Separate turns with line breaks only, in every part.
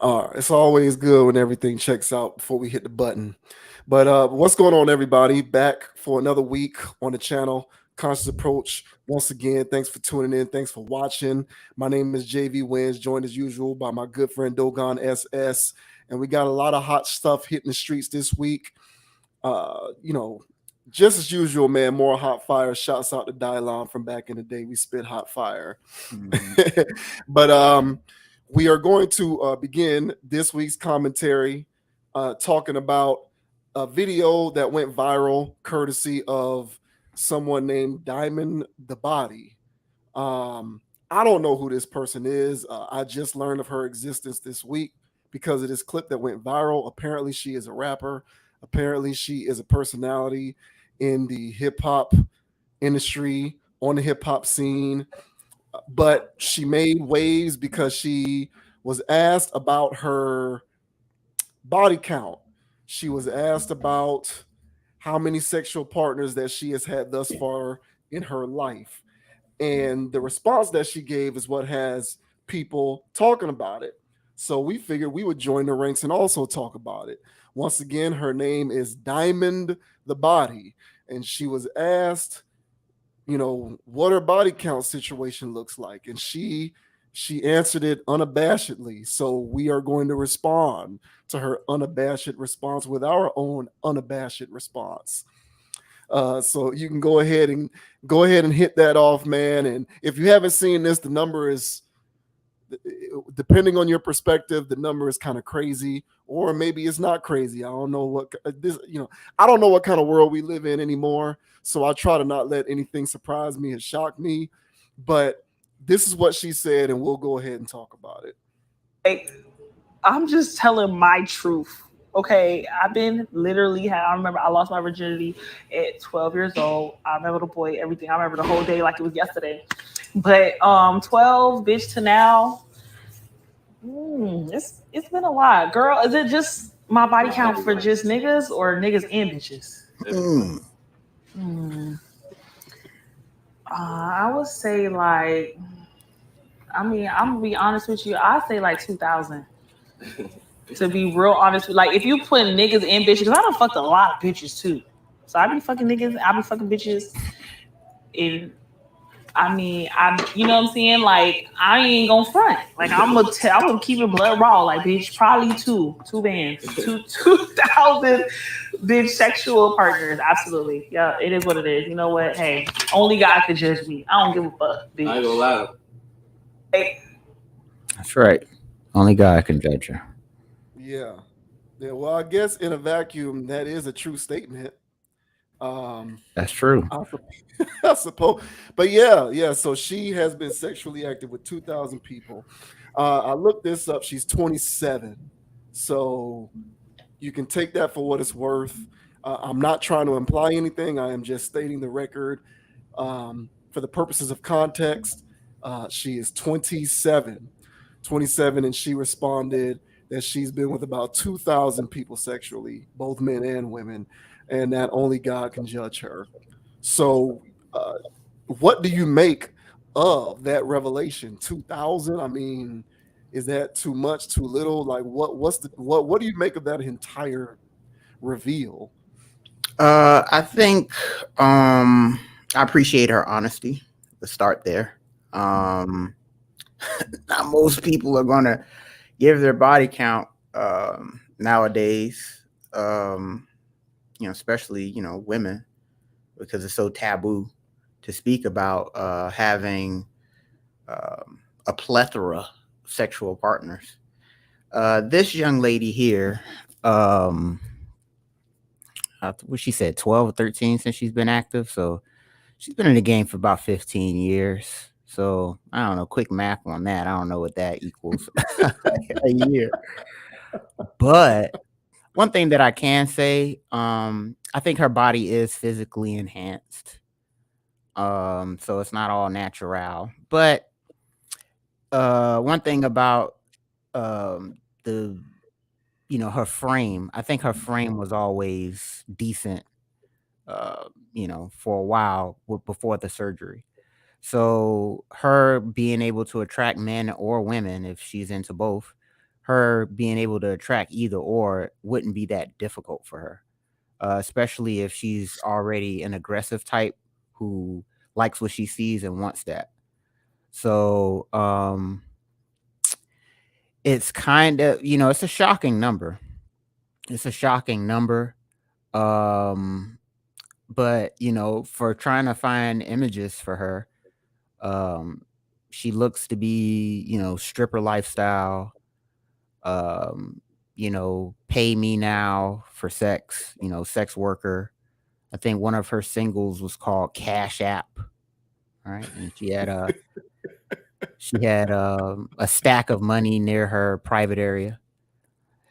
It's always good when everything checks out before we hit the button. But what's going on, everybody? Back for another week on the channel, Conscious Approach. Once again, thanks for tuning in. Thanks for watching. My name is JV Wins, joined as usual by my good friend Dogon SS. And we got a lot of hot stuff hitting the streets this week. You know, just as usual, man, more hot fire. Shouts out to Dylon from back in the day. We spit hot fire.
Mhm.
But we are going to begin this week's commentary talking about a video that went viral courtesy of someone named Diamond the Body. I don't know who this person is. I just learned of her existence this week because of this clip that went viral. Apparently, she is a rapper. Apparently, she is a personality in the hip hop industry, on the hip hop scene, but she made waves because she was asked about her body count. She was asked about how many sexual partners that she has had thus far in her life. And the response that she gave is what has people talking about it. So we figured we would join the ranks and also talk about it. Once again, her name is Diamond the Body. And she was asked, what her body count situation looks like, and she answered it unabashedly. So we are going to respond to her unabashed response with our own unabashed response. So you can go ahead and hit that off, man. And if you haven't seen this, the number is, depending on your perspective, the number is kind of crazy, or maybe it's not crazy. I don't know what this, I don't know what kind of world we live in anymore. So I try to not let anything surprise me and shock me. But this is what she said, and we'll go ahead and talk about it.
Like, I'm just telling my truth. Okay, I've been literally. I remember I lost my virginity at 12 years old. I remember the boy, everything. I remember the whole day like it was yesterday. But 12 bitch to now, it's been a lot, girl. Is it just my body count for just niggas or niggas and bitches?
Mm.
Hmm. I would say like, I mean, I'm gonna be honest with you. I say like 2,000. To be real honest, like if you put niggas and bitches, because I done fucked a lot of bitches too. So I be fucking niggas, I be fucking bitches, and I mean, you know what I'm saying? Like I ain't gonna front. Like I'm gonna keep it blood raw. Like bitch, probably two bands, 2,000 bitch sexual partners. Absolutely, yeah, it is what it is. You know what? Hey, only God could judge me. I don't give a fuck, bitch.
I ain't gonna lie.
Hey,
That's right. Only God can judge her.
Yeah. Yeah. Well, I guess in a vacuum, that is a true statement. Um,
That's true.
I, I suppose, but yeah. So she has been sexually active with 2,000 people. I looked this up. She's 27, so you can take that for what it's worth. I'm not trying to imply anything. I am just stating the record for the purposes of context. She is 27, 27, and she responded that she's been with about 2,000 people sexually, both men and women, and that only God can judge her. So, uh, what do you make of that revelation? 2,000? I mean, is that too much, too little? Like, what do you make of that entire reveal?
I think I appreciate her honesty. Let's start there. Um, Not most people are gonna give their body count nowadays. Um, especially women, because it's so taboo to speak about having a plethora of sexual partners. This young lady here, um, what she said, 12 or 13 since she's been active. So she's been in the game for about 15 years. So I don't know, quick math on that. I don't know what that equals a year. But one thing that I can say, I think her body is physically enhanced. So it's not all natural. But one thing about the her frame, I think her frame was always decent, for a while before the surgery. So her being able to attract men or women, if she's into both, her being able to attract either or wouldn't be that difficult for her, especially if she's already an aggressive type who likes what she sees and wants that. So it's kind of, it's a shocking number. It's a shocking number. Um, but for trying to find images for her, um, she looks to be, stripper lifestyle, pay me now for sex, sex worker. I think one of her singles was called Cash App. All right. And she had a stack of money near her private area.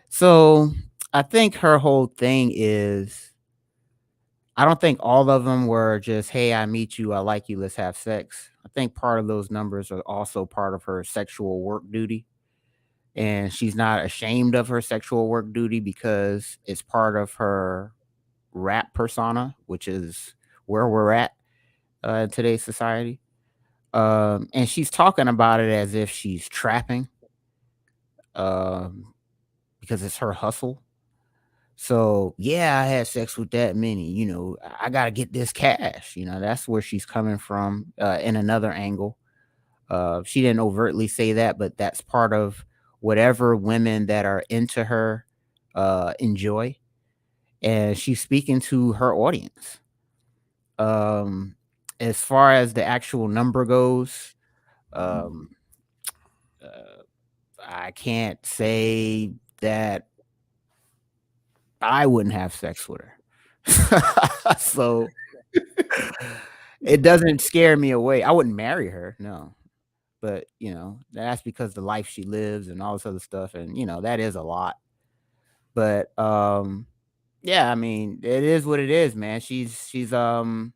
So I think her whole thing is, I don't think all of them were just, hey, I meet you, I like you, let's have sex. I think part of those numbers are also part of her sexual work duty. And she's not ashamed of her sexual work duty because it's part of her rap persona, which is where we're at in today's society. And she's talking about it as if she's trapping, um, because it's her hustle. So yeah, I had sex with that many. I gotta get this cash. That's where she's coming from. In another angle, she didn't overtly say that, but that's part of whatever women that are into her enjoy, and she's speaking to her audience. Um, as far as the actual number goes, um, uh, I can't say that I wouldn't have sex with her. So it doesn't scare me away. I wouldn't marry her, no. But, that's because the life she lives and all this other stuff. And, that is a lot. But yeah, I mean, it is what it is, man. She's not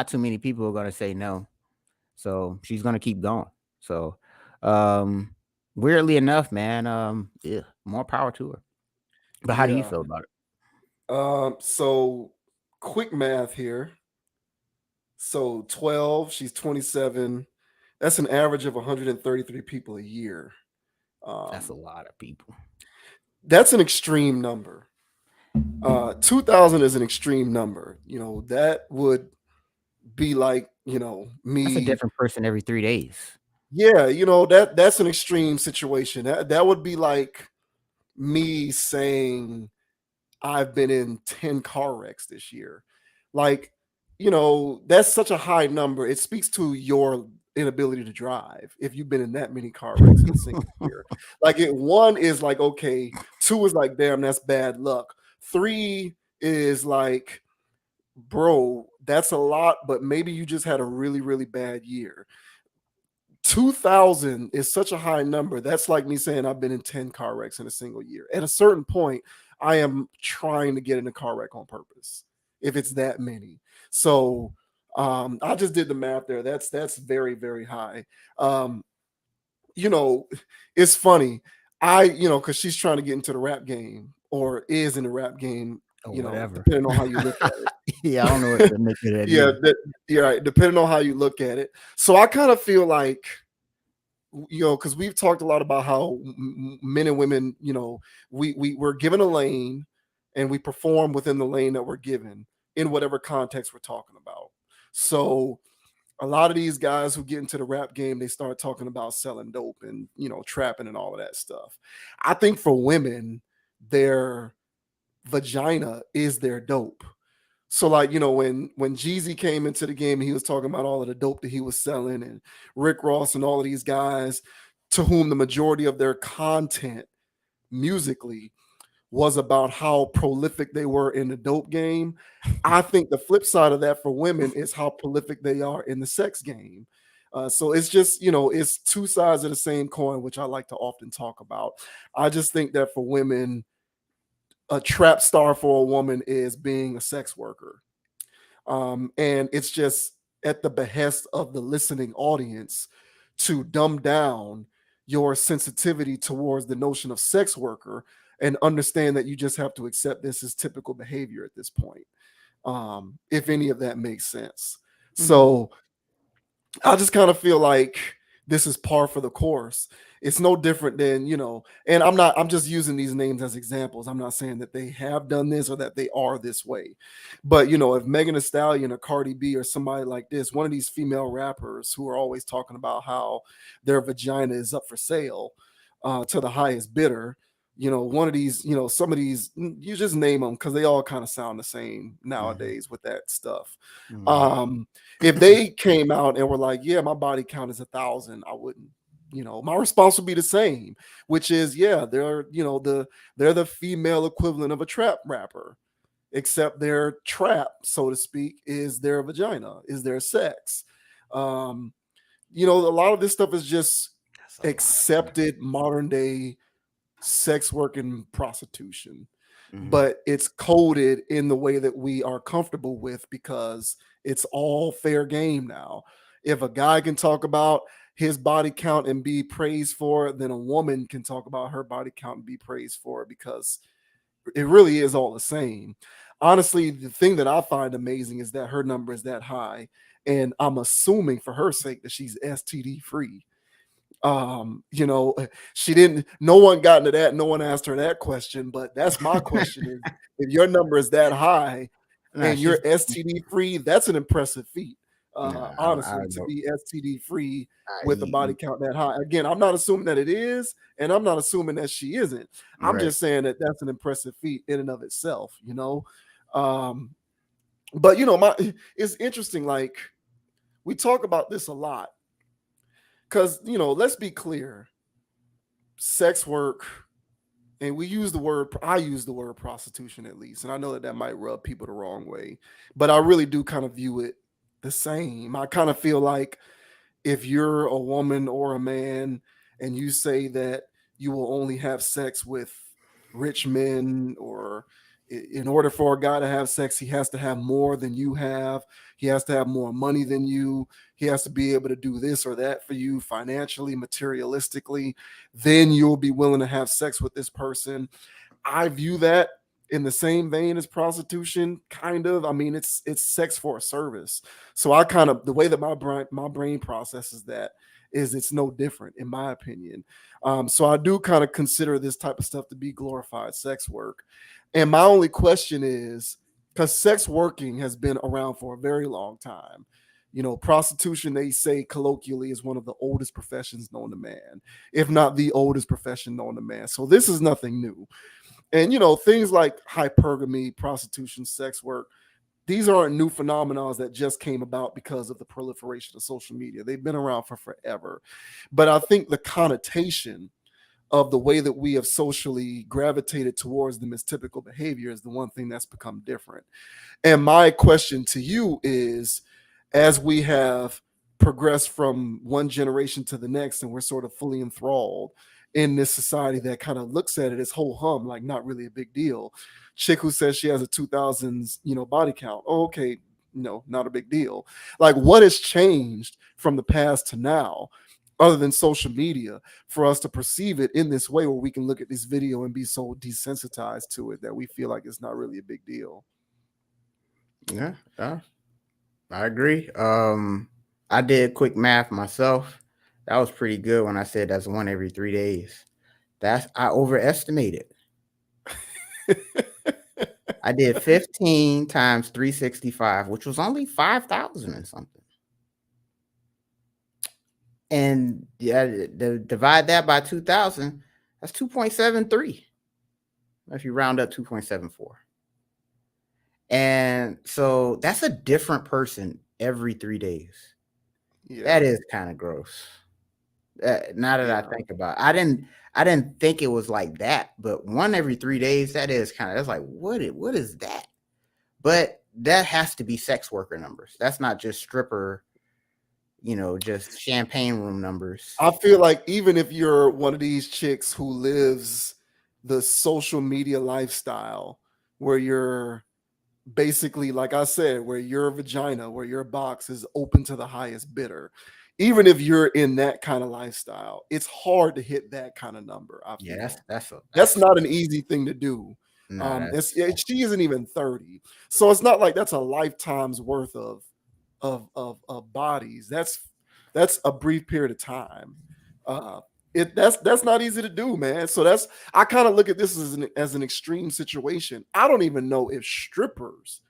too many people are gonna say no. So she's gonna keep going. So um weirdly enough, man, yeah, more power to her. But how do you
Yeah.
feel about it?
So quick math here. So 12, she's 27. That's an average of 133 people a year.
That's a
Um,
lot of people.
that's an extreme number. 2,000 is an extreme number. That would be like,
That's a
me.
different person every 3 days.
Yeah, that's an extreme situation. That would be like me saying I've been in 10 car wrecks this year. Like, that's such a high number. It speaks to your inability to drive if you've been in that many car wrecks in a single year. Like, one is like, okay, two is like, damn, that's bad luck. Three is like, bro, that's a lot, but maybe you just had a really, really bad year. 2,000 is such a high number. That's like me saying I've been in 10 car wrecks in a single year. At a certain point, I am trying to get in a car wreck on purpose if it's that many. So I just did the math there. That's very, very high. Um, you know, it's funny. Because she's trying to get into the rap game or is in the rap game,
Or whatever.
depending on how you look at it.
Yeah, I don't know what to make of that
Yeah,
either.
you're right. Depending on how you look at it. So I kind of feel like, because we've talked a lot about how men and women, we're given a lane and we perform within the lane that we're given in whatever context we're talking about. So a lot of these guys who get into the rap game, they start talking about selling dope and, trapping and all of that stuff. I think for women, their vagina is their dope. So like, when Jeezy came into the game, he was talking about all of the dope that he was selling, and Rick Ross and all of these guys to whom the majority of their content musically was about how prolific they were in the dope game. I think the flip side of that for women is how prolific they are in the sex game. So it's just, it's two sides of the same coin, which I like to often talk about. I just think that for women, a trap star for a woman is being a sex worker. And it's just at the behest of the listening audience to dumb down your sensitivity towards the notion of sex worker and understand that you just have to accept this as typical behavior at this point, if any of that makes sense.
Mhm.
So I just kind of feel like this is par for the course. It's no different than, and I'm just using these names as examples. I'm not saying that they have done this or that they are this way. But, if Megan Thee Stallion or Cardi B or somebody like this, one of these female rappers who are always talking about how their vagina is up for sale to the highest bidder, one of these, some of these, you just name them because they all kind of sound the same nowadays with that stuff. If they came out and were like, yeah, my body count is 1,000, I wouldn't, my response would be the same, which is, yeah, they're, they're the female equivalent of a trap rapper, except their trap, so to speak, is their vagina, is their sex. A lot of this stuff is just accepted modern day sex work and prostitution, but it's coded in the way that we are comfortable with because it's all fair game now. If a guy can talk about his body count and be praised for it, then a woman can talk about her body count and be praised for it because it really is all the same. Honestly, the thing that I find amazing is that her number is that high, and I'm assuming for her sake that she's STD free. She didn't, no one got into that, no one asked her that question, but that's my question is, if your number is that high and you're STD free, that's an impressive feat. Honestly, to be STD free with a body count that high. Again, I'm not assuming that it is, and I'm not assuming that she isn't. I'm just saying that that's an impressive feat in and of itself, but it's interesting, like we talk about this a lot because, let's be clear, sex work, and I use the word prostitution at least, and I know that might rub people the wrong way, but I really do kind of view it the same. I kind of feel like if you're a woman or a man and you say that you will only have sex with rich men, or in order for a guy to have sex, he has to have more than you have. He has to have more money than you. He has to be able to do this or that for you financially, materialistically. Then you'll be willing to have sex with this person. I view that in the same vein as prostitution, kind of. I mean, it's sex for a service. So I kind of, the way that my brain processes that is it's no different, in my opinion. So I do kind of consider this type of stuff to be glorified sex work. And my only question is, because sex working has been around for a very long time. Prostitution, they say colloquially, is one of the oldest professions known to man, if not the oldest profession known to man. So this is nothing new. And, things like hypergamy, prostitution, sex work, these aren't new phenomena that just came about because of the proliferation of social media. They've been around for forever. But I think the connotation of the way that we have socially gravitated towards them as typical behavior is the one thing that's become different. And my question to you is, as we have progressed from one generation to the next and we're sort of fully enthralled in this society that kind of looks at it as whole hum, like not really a big deal. Chick who says she has a 2000s, body count. Oh, okay. No, not a big deal. Like, what has changed from the past to now, other than social media, for us to perceive it in this way where we can look at this video and be so desensitized to it that we feel like it's not really a big deal?
Yeah, I agree. I did quick math myself. That was pretty good when I said that's one every 3 days. I overestimated. I did 15 times 365, which was only 5,000 and something. And yeah, divide that by 2,000, that's 2.73. If you round up 2.74. And so that's a different person every 3 days. Yeah. That is kind of gross. Now that I think about it, I didn't think it was like that, but one every 3 days, that's like, what is that? But that has to be sex worker numbers. That's not just stripper, just champagne room numbers.
I feel like even if you're one of these chicks who lives the social media lifestyle where you're basically, like I said, where your vagina, where your box is open to the highest bidder, even if you're in that kind of lifestyle, it's hard to hit that kind of number. I feel.
Yeah,
that's not an easy thing to do. No, she isn't even 30, so it's not like that's a lifetime's worth of bodies. That's That's a brief period of time. Uh, that's not easy to do, man. So that's I kind of look at this as an extreme situation. I don't even know if strippers,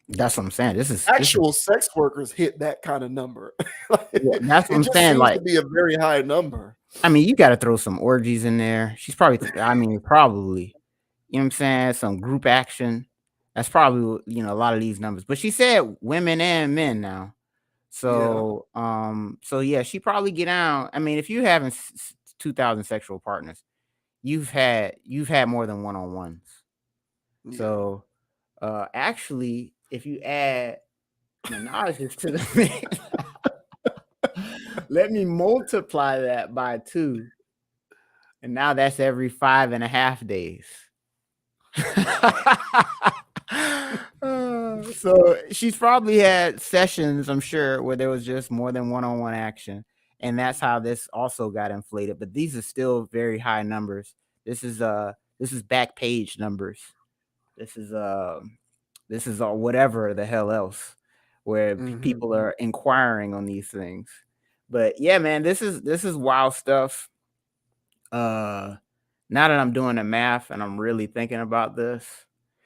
That's what I'm saying. This is
actual sex workers, hit that kind of number.
yeah, that's what
It
I'm
just
saying.
seems
Like,
to be a very high number.
I mean, you got to throw some orgies in there. She's probably, I mean, probably, you know what I'm saying? Some group action. That's probably, a lot of these numbers. But she said women and men now.
Yeah,
So yeah, she probably get down. I mean, if you having 2,000 sexual partners, you've had more than one-on-ones.
yeah.
So, actually, if you add menages to the mix, let me multiply that by 2. And now that's every 5.5 days. So she's probably had sessions, I'm sure, where there was just more than one-on-one action. And that's how this also got inflated. But these are still very high numbers. This is back page numbers. This is whatever the hell else, where people are inquiring on these things. But yeah, man, this is wild stuff. Now that I'm doing the math and I'm really thinking about this,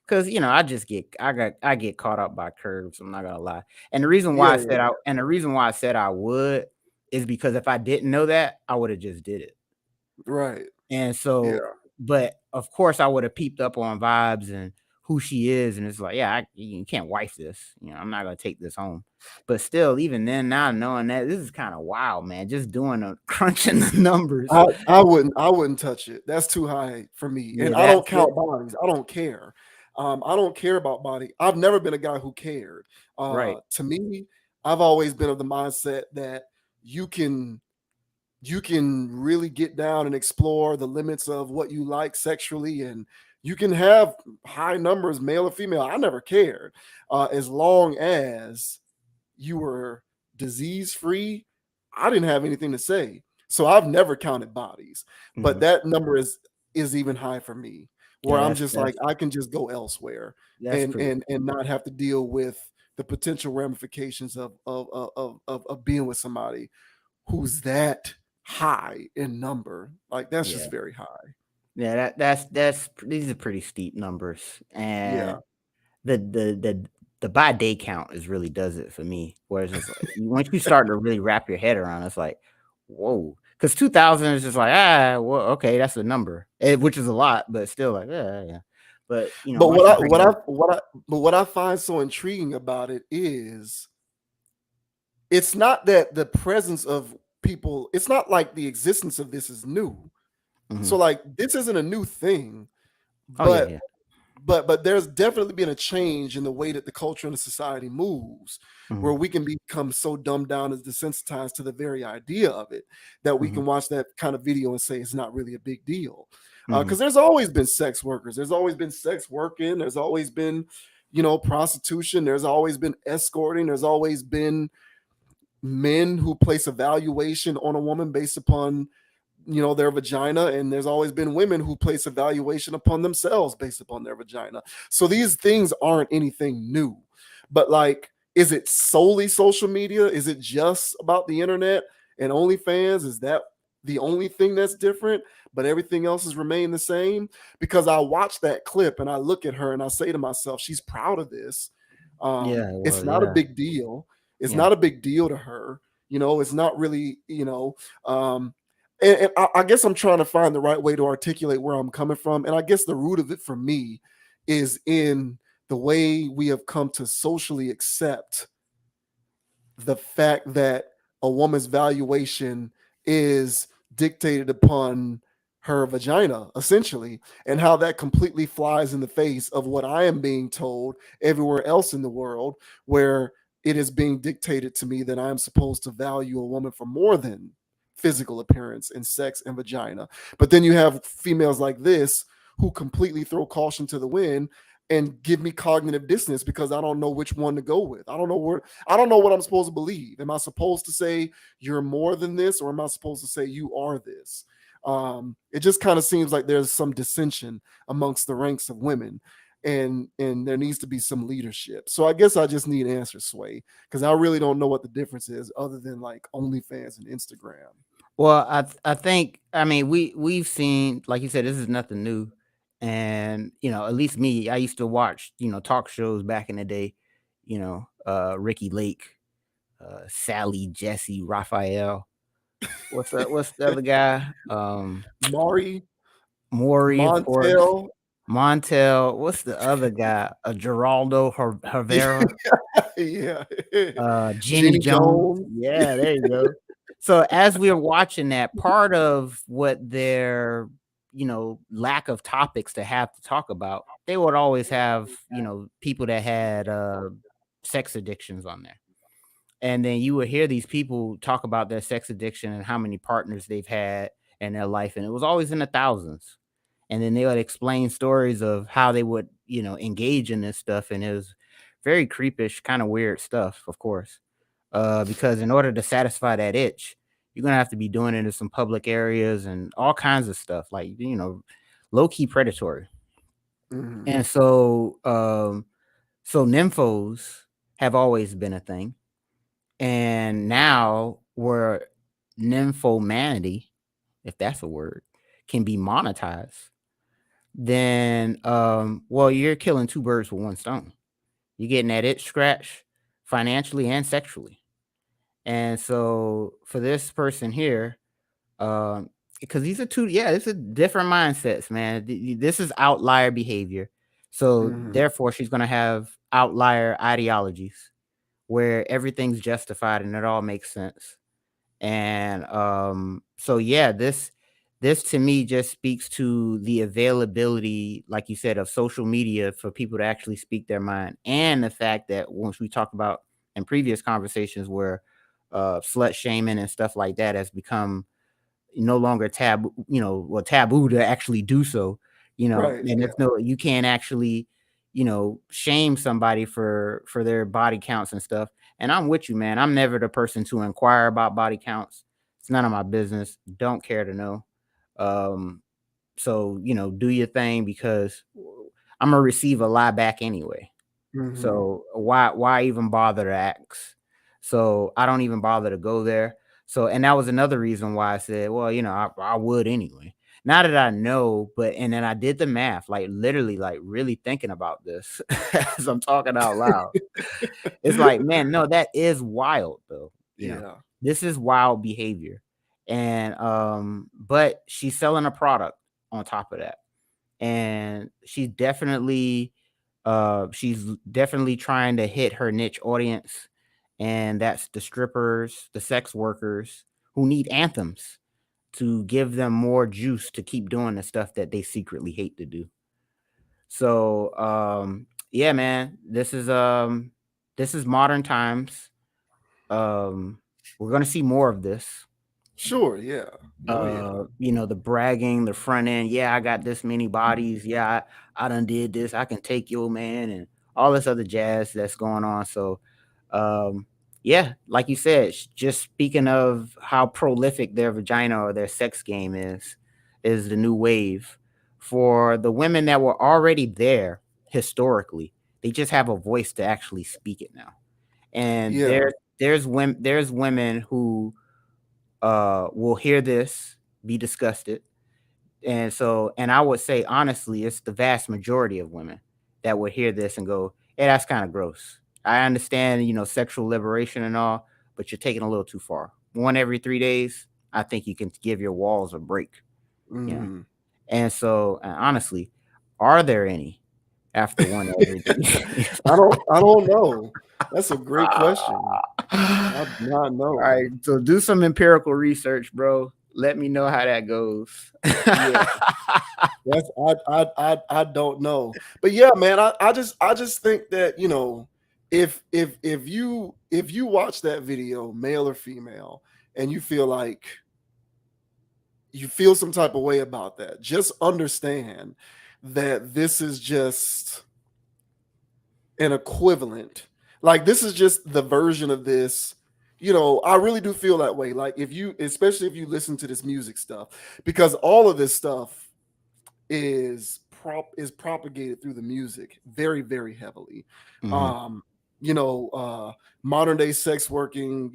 because I get caught up by curves. I'm not gonna lie. And the reason why I said I would is because if I didn't know that, I would have just did it.
Right.
And so,
Yeah.
but of course, I would have peeped up on vibes and who she is, and it's like, yeah, you can't wife this. I'm not gonna take this home. But still, even then, now knowing that, this is kind of wild, man. Just doing crunching the numbers.
I wouldn't touch it. That's too high for me.
Yeah,
And I don't
that's
count
it.
bodies. I don't care. I don't care about body. I've never been a guy who cared.
Right.
To me, I've always been of the mindset that you can really get down and explore the limits of what you like sexually, and you can have high numbers, male or female. I never cared, as long as you were disease free. I didn't have anything to say. So I've never counted bodies, but
Mhm.
that number is even high for me, where
Yeah,
I'm just like, I can just go elsewhere
that's
and
pretty.
not have to deal with the potential ramifications of being with somebody who's that high in number. Like that's
Yeah.
just very high.
Yeah, that's these are pretty steep numbers, and
Yeah.
the by day count is really does it for me. Whereas it's like, once you start to really wrap your head around, it's like, whoa, because 2,000 is just like, well, okay, that's a number, which is a lot, but still like, yeah. But
But
once you bring it,
what I find so intriguing about it is it's not that the presence of people, it's not like the existence of this is new. So
Mhm.
like this isn't a new thing,
Oh yeah,
but
yeah.
there's definitely been a change in the way that the culture and the society moves, where
Mhm.
we can become so dumbed down and desensitized to the very idea of it that we
Mhm.
can watch that kind of video and say it's not really a big deal.
Mhm.
Because there's always been sex workers, there's always been sex working, there's always been, prostitution, there's always been escorting, there's always been men who place a valuation on a woman based upon their vagina, and there's always been women who place a valuation upon themselves based upon their vagina. So these things aren't anything new, but like, is it solely social media? Is it just about the internet and OnlyFans? Is that the only thing that's different, but everything else has remained the same? Because I watch that clip and I look at her and I say to myself, she's proud of this.
Yeah,
It's
well,
not a
yeah,
big deal. It's
yeah,
not a big deal to her. It's not really, um, and I guess I'm trying to find the right way to articulate where I'm coming from. And I guess the root of it for me is in the way we have come to socially accept the fact that a woman's valuation is dictated upon her vagina, essentially, and how that completely flies in the face of what I am being told everywhere else in the world, where it is being dictated to me that I am supposed to value a woman for more than physical appearance and sex and vagina. But then you have females like this who completely throw caution to the wind and give me cognitive dissonance because I don't know which one to go with. I don't know what I'm supposed to believe. Am I supposed to say you're more than this, or am I supposed to say you are this? It just kind of seems like there's some dissension amongst the ranks of women. and there needs to be some leadership. So I guess I just need answers, Sway, because I really don't know what the difference is other than like OnlyFans and Instagram.
Well, I think, I mean, we've seen, like you said, this is nothing new, and at least me, I used to watch talk shows back in the day, Ricky Lake, Sally, Jesse, Raphael. What's the other guy?
Mari,
Maury, of course.
Montel.
Montel. What's the other guy? Geraldo Herrera.
Yeah.
Jenny
Jenny
Jones.
Jones.
Yeah, there you go. So as we were watching that, part of what their lack of topics to have to talk about, they would always have people that had sex addictions on there. And then you would hear these people talk about their sex addiction and how many partners they've had in their life, and it was always in the thousands. And then they would explain stories of how they would engage in this stuff, and it was very creepish, kind of weird stuff, of course, because in order to satisfy that itch, you're gonna have to be doing it in some public areas and all kinds of stuff, like low-key predatory.
Mhm.
And so nymphos have always been a thing, and now where nymphomanity, if that's a word, can be monetized, then well, you're killing two birds with one stone. You're getting that itch scratch financially and sexually. And so for this person here, because these are two, yeah, this is different mindsets, man. This is outlier behavior. So
Mhm.
therefore she's gonna have outlier ideologies where everything's justified and it all makes sense. And so yeah, this to me just speaks to the availability, like you said, of social media for people to actually speak their mind, and the fact that once we talked about in previous conversations where slut shaming and stuff like that has become no longer taboo, taboo to actually do so,
Right.
and
Yeah.
if no, you can't actually, shame somebody for their body counts and stuff. And I'm with you, man. I'm never the person to inquire about body counts. It's none of my business. Don't care to know. Um, so, do your thing, because I'm gonna receive a lie back anyway.
Mhm.
So why even bother to ask? So I don't even bother to go there. So, and that was another reason why I said, well, I would anyway. Now that I know, and then I did the math, like literally, like really thinking about this as I'm talking out loud. It's like, man, no, that is wild though.
Yeah.
This is wild behavior. And but she's selling a product on top of that. And she's definitely trying to hit her niche audience, and that's the strippers, the sex workers who need anthems to give them more juice to keep doing the stuff that they secretly hate to do. So yeah, man, this is modern times. We're gonna see more of this.
Sure. Yeah. Oh yeah.
The bragging, the front end. Yeah, I got this many bodies. Yeah, I done did this. I can take your man, and all this other jazz that's going on. So, um, yeah, like you said, just speaking of how prolific their vagina or their sex game is the new wave for the women that were already there historically. They just have a voice to actually speak it now. And
Yeah.
there's women who will hear this, be disgusted. And I would say honestly, it's the vast majority of women that would hear this and go, "Hey, that's kind of gross. I understand, sexual liberation and all, but you're taking a little too far. One every 3 days, I think you can give your walls a break." You know.
Mhm.
And so, honestly, are there any after one every 3 days?
I don't know. That's a great question. I do
All
not know.
right, so do some empirical research, bro. Let me know how that goes.
Yeah. That's I don't know. But yeah, man, I just think that, if you watch that video, male or female, and you feel some type of way about that, just understand that this is just an equivalent. Like this is just the version of this. I really do feel that way. Like especially if you listen to this music stuff, because all of this stuff is propagated through the music very, very heavily.
Mhm.
Um, you know, modern day sex working,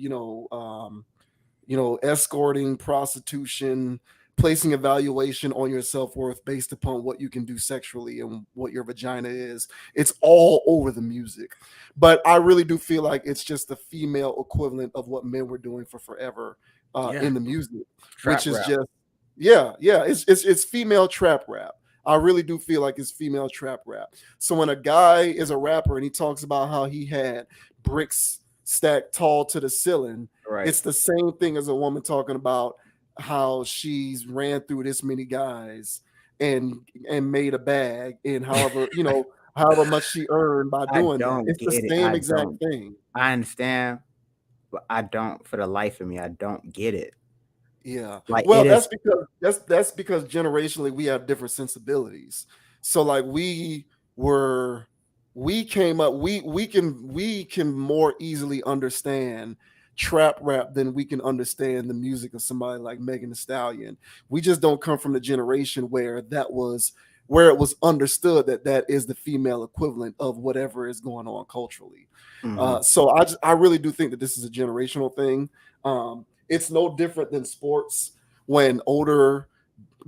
escorting, prostitution, placing evaluation on your self-worth based upon what you can do sexually and what your vagina is. It's all over the music. But I really do feel like it's just the female equivalent of what men were doing for forever
Yeah.
in the music,
Trap
which is
rap.
just yeah, it's female trap rap. I really do feel like it's female trap rap. So when a guy is a rapper and he talks about how he had bricks stacked tall to the ceiling,
Right.
it's the same thing as a woman talking about how she's ran through this many guys and made a bag, and however much she earned by
I
doing that.
don't
It's the
get it.
same
I
exact
don't.
thing.
I understand, but I don't. For the life of me, I don't get it.
Yeah.
Like
Well,
it is.
that's because generationally we have different sensibilities. So like were we came up we can more easily understand trap rap than we can understand the music of somebody like Megan Thee Stallion. We just don't come from the generation where it was understood that that is the female equivalent of whatever is going on culturally.
Mhm.
So I really do think that this is a generational thing. It's no different than sports when older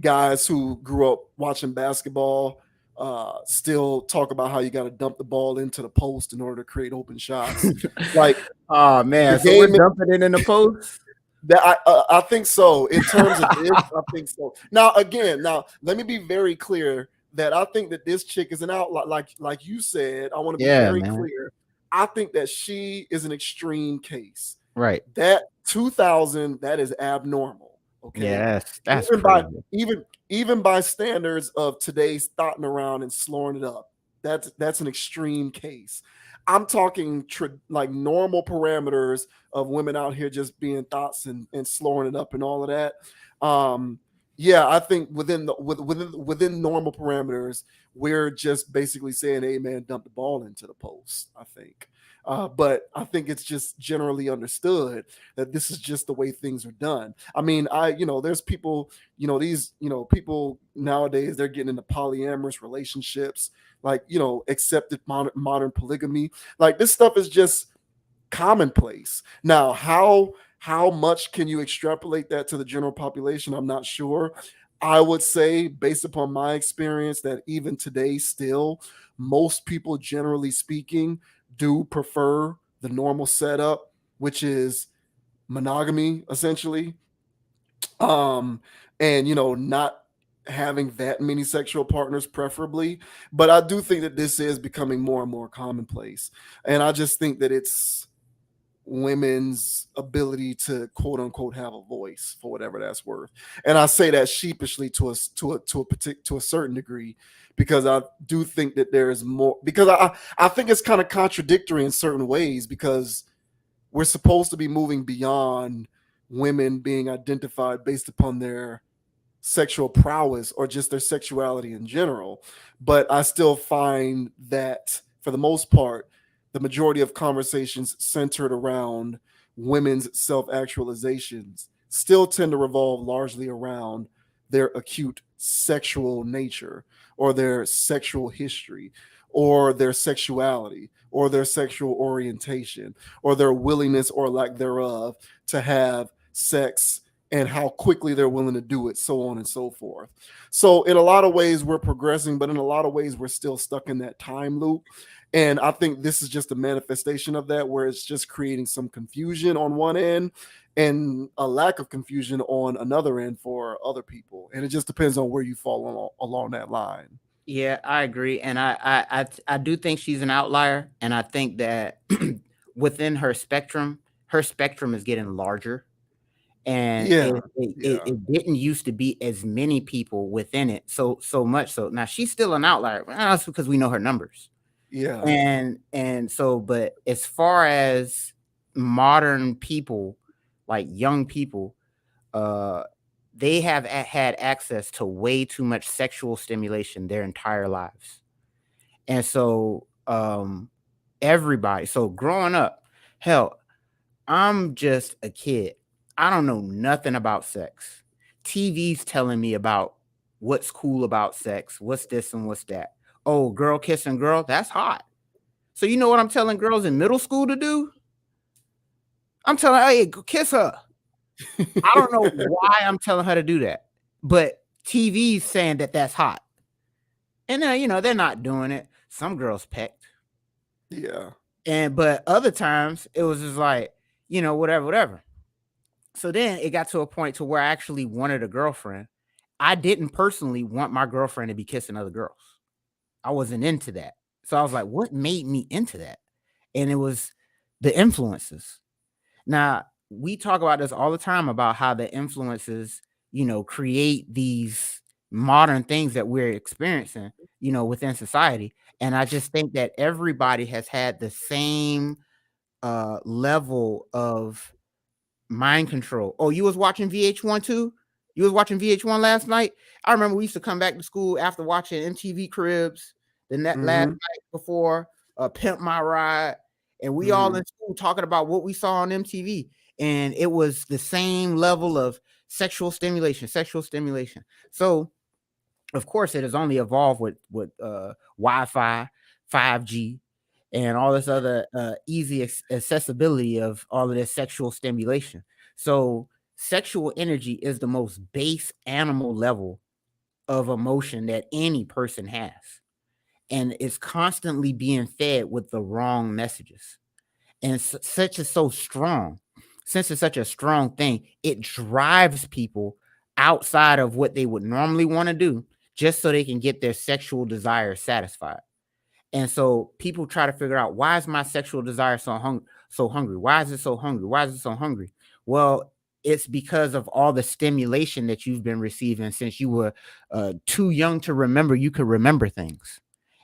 guys who grew up watching basketball still talk about how you got to dump the ball into the post in order to create open shots. Like
Oh
the
man, so we're
game
dumping it in the post.
that I think so. In terms of this, I think so. Now let me be very clear that I think that this chick is an outlier. Like you said, I want to be
Yeah,
very
man.
clear. I think that she is an extreme case.
Right.
That 2000, that is abnormal. Okay,
Yes, that's
even by
crazy.
even by standards of today's thoughting around and slowing it up, that's an extreme case. I'm talking like normal parameters of women out here just being thoughts and slowing it up and all of that. Um, yeah, I think within normal parameters, we're just basically saying, "Hey, man, dump the ball into the post." I think. But I think it's just generally understood that this is just the way things are done. I mean, there's people, people nowadays, they're getting into polyamorous relationships, like, accepted modern polygamy. Like this stuff is just commonplace. Now, how much can you extrapolate that to the general population? I'm not sure. I would say, based upon my experience, that even today, still, most people, generally speaking, do prefer the normal setup, which is monogamy, essentially. Um, and not having that many sexual partners, preferably. But I do think that this is becoming more and more commonplace. And I just think that it's women's ability to quote unquote have a voice, for whatever that's worth. And I say that sheepishly to a certain degree, because I do think that there is more, because I think it's kind of contradictory in certain ways, because we're supposed to be moving beyond women being identified based upon their sexual prowess or just their sexuality in general. But I still find that for the most part, the majority of conversations centered around women's self actualizations still tend to revolve largely around their acute sexual nature, or their sexual history, or their sexuality, or their sexual orientation, or their willingness or lack thereof to have sex, and how quickly they're willing to do it, so on and so forth. So, in a lot of ways, we're progressing, but in a lot of ways, we're still stuck in that time loop. And I think this is just a manifestation of that, where it's just creating some confusion on one end and a lack of confusion on another end for other people. And it just depends on where you fall along that line.
Yeah, I agree, and I do think she's an outlier, and I think that within her spectrum is getting larger, and
Yeah,
it didn't used to be as many people within it, so much so. Now she's still an outlier. Well, that's because we know her numbers,
yeah,
and so, but as far as modern people, like young people, uh, they have had access to way too much sexual stimulation their entire lives. And so everybody, so growing up, hell, I'm just a kid. I don't know nothing about sex. TV's telling me about what's cool about sex, what's this and what's that. Oh, girl kissing girl, that's hot. So you know what I'm telling girls in middle school to do? I'm telling her, hey, go kiss her. I don't know why I'm telling her to do that, but TV's saying that that's hot. And then, they're not doing it. Some girls pecked.
Yeah.
But other times it was just like, whatever. So then it got to a point to where I actually wanted a girlfriend. I didn't personally want my girlfriend to be kissing other girls. I wasn't into that. So I was like, what made me into that? And it was the influences. Now, we talk about this all the time about how the influences, create these modern things that we're experiencing, within society. And I just think that everybody has had the same level of mind control. Oh, you was watching VH1 too? You was watching VH1 last night? I remember we used to come back to school after watching MTV Cribs, the last night before Pimp My Ride, and we all in school talking about what we saw on MTV, and it was the same level of sexual stimulation. So, of course, it has only evolved with Wi-Fi, 5G, and all this other easy accessibility of all of this sexual stimulation. So sexual energy is the most base animal level of emotion that any person has. And it's constantly being fed with the wrong messages. And such is so strong. Since it's such a strong thing, it drives people outside of what they would normally want to do just so they can get their sexual desires satisfied. And so people try to figure out, why is my sexual desire so hungry? Why is it so hungry? Why is it so hungry? Well, it's because of all the stimulation that you've been receiving since you were too young to remember you could remember things.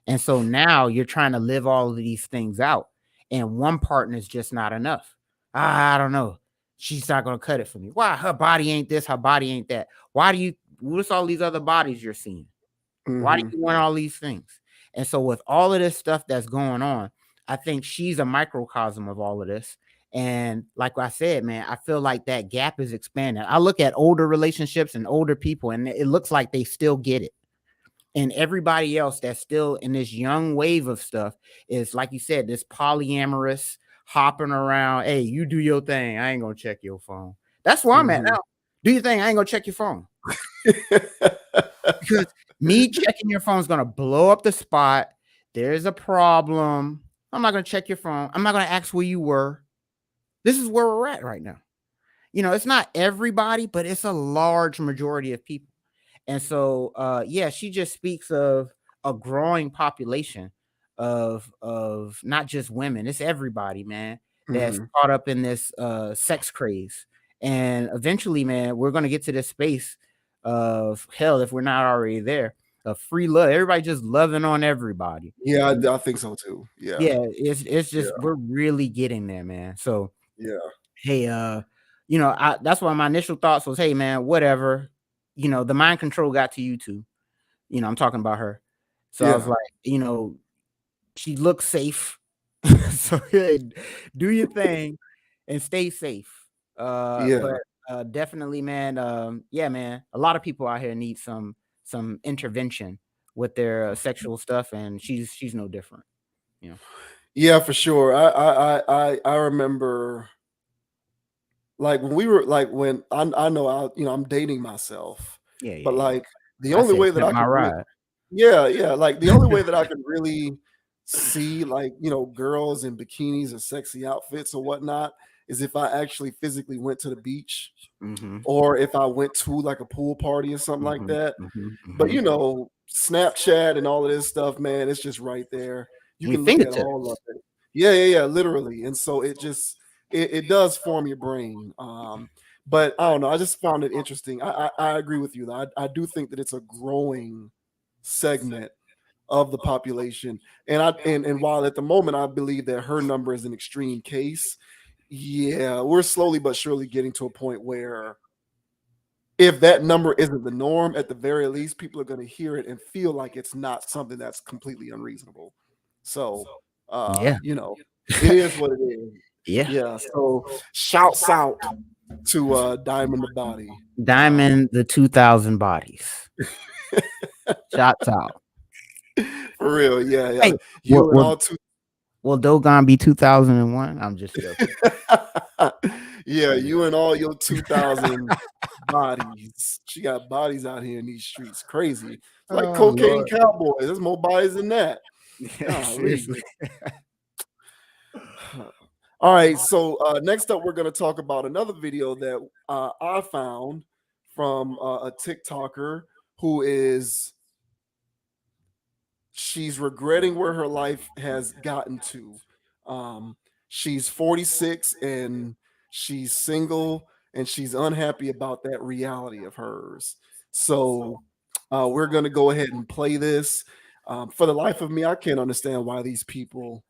And so now you're trying to live all of these things out, and one partner is just not enough. I don't know. She's not going to cut it for me. Why? Her body ain't this, her body ain't that. What's all these other bodies you're seeing? Why do you want all these things? And so with all of this stuff that's going on, I think she's a microcosm of all of this. And like I said, man, I feel like that gap is expanding. I look at older relationships and older people, and it looks like they still get it. And everybody else that's still in this young wave of stuff is, like you said, this polyamorous hopping around. Hey, you do your thing. I ain't going to check your phone. That's where I'm at now. Do your thing. I ain't going to check your phone. Because me checking your phone is going to blow up the spot. There's a problem. I'm not going to check your phone. I'm not going to ask where you were. This is where we're at right now. It's not everybody, but it's a large majority of people. And so, she just speaks of a growing population of not just women. It's everybody, man, that's caught up in this sex craze. And eventually, man, we're going to get to this space of, hell, if we're not already there, of free love. Everybody just loving on everybody.
Yeah, I think so too. Yeah.
Yeah, it's just we're really getting there, man. So
yeah.
Hey, that's why my initial thoughts was, hey, man, whatever. The mind control got to you too. I'm talking about her. So I was like, she looks safe. So do your thing and stay safe. But definitely, man. Yeah, man. A lot of people out here need some intervention with their sexual stuff, and she's no different.
Yeah, for sure. I remember, like, when we were like, when I know I'm dating myself.
Yeah.
But like the only way that I
my
could
ride.
like the only way that I could really see, like, girls in bikinis or sexy outfits or whatnot is if I actually physically went to the beach, or if I went to like a pool party or something like that. But Snapchat and all of this stuff, man, it's just right there. You can look at all of it. Yeah, literally. And so it just it does form your brain. But I don't know. I just found it interesting. I agree with you. I do think that it's a growing segment of the population. And while at the moment I believe that her number is an extreme case, yeah, we're slowly but surely getting to a point where if that number isn't the norm, at the very least, people are going to hear it and feel like it's not something that's completely unreasonable. So, it is what it is.
Yeah.
Yeah. So shouts out to Diamond the Body.
Diamond the 2000 bodies. Shots out.
For real, yeah.
Hey,
You and all two.
will Dogon be 2001? I'm just joking.
Yeah, you and all your 2000 bodies. She got bodies out here in these streets. Crazy. It's like cocaine cowboys. There's more bodies than that.
Seriously.
All right, so next up, we're going to talk about another video that I found from a TikToker who she's regretting where her life has gotten to. She's 46 and she's single and she's unhappy about that reality of hers. So we're going to go ahead and play this. For the life of me, I can't understand why these people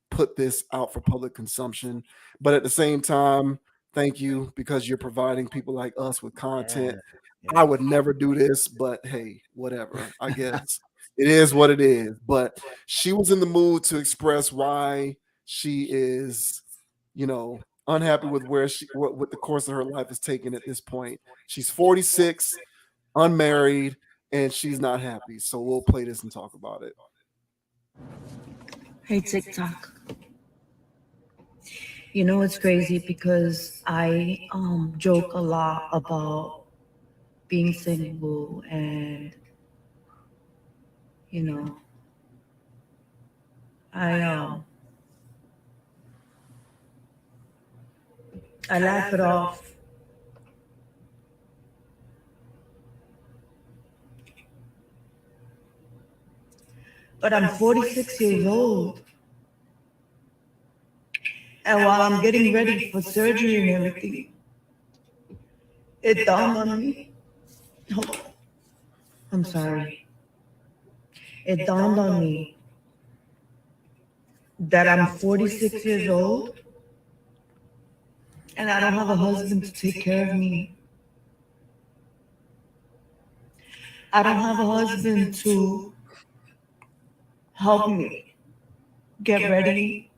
put this out for public consumption, but at the same time, thank you, because you're providing people like us with content. I would never do this, but hey, whatever. I guess it is what it is. But she was in the mood to express why she is, unhappy with where what the course of her life is taking at this point. She's 46, unmarried, and she's not happy. So we'll play this and talk about it.
Hey, TikTok. You know, it's crazy because I joke a lot about being single and, I laugh it off. But I'm 46 years old. And while I'm getting ready for surgery and everything, it dawned on me. I'm sorry. It dawned on me that I'm 46 years old and I don't have a husband to take care of me. I don't have a husband to help me get ready.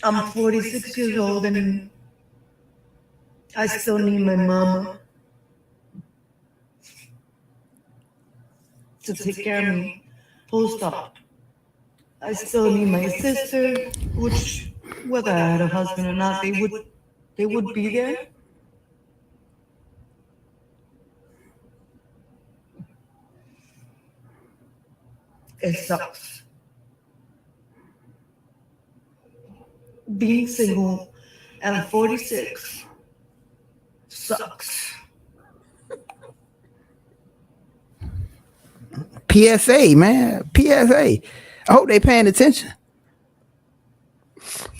I'm 46 years old and I still need my mama to take care of me post-op. I still need my sister, which whether I had a husband or not, they would be there. It sucks. Being single at 46 sucks.
PSA, man. PSA. I hope they paying attention.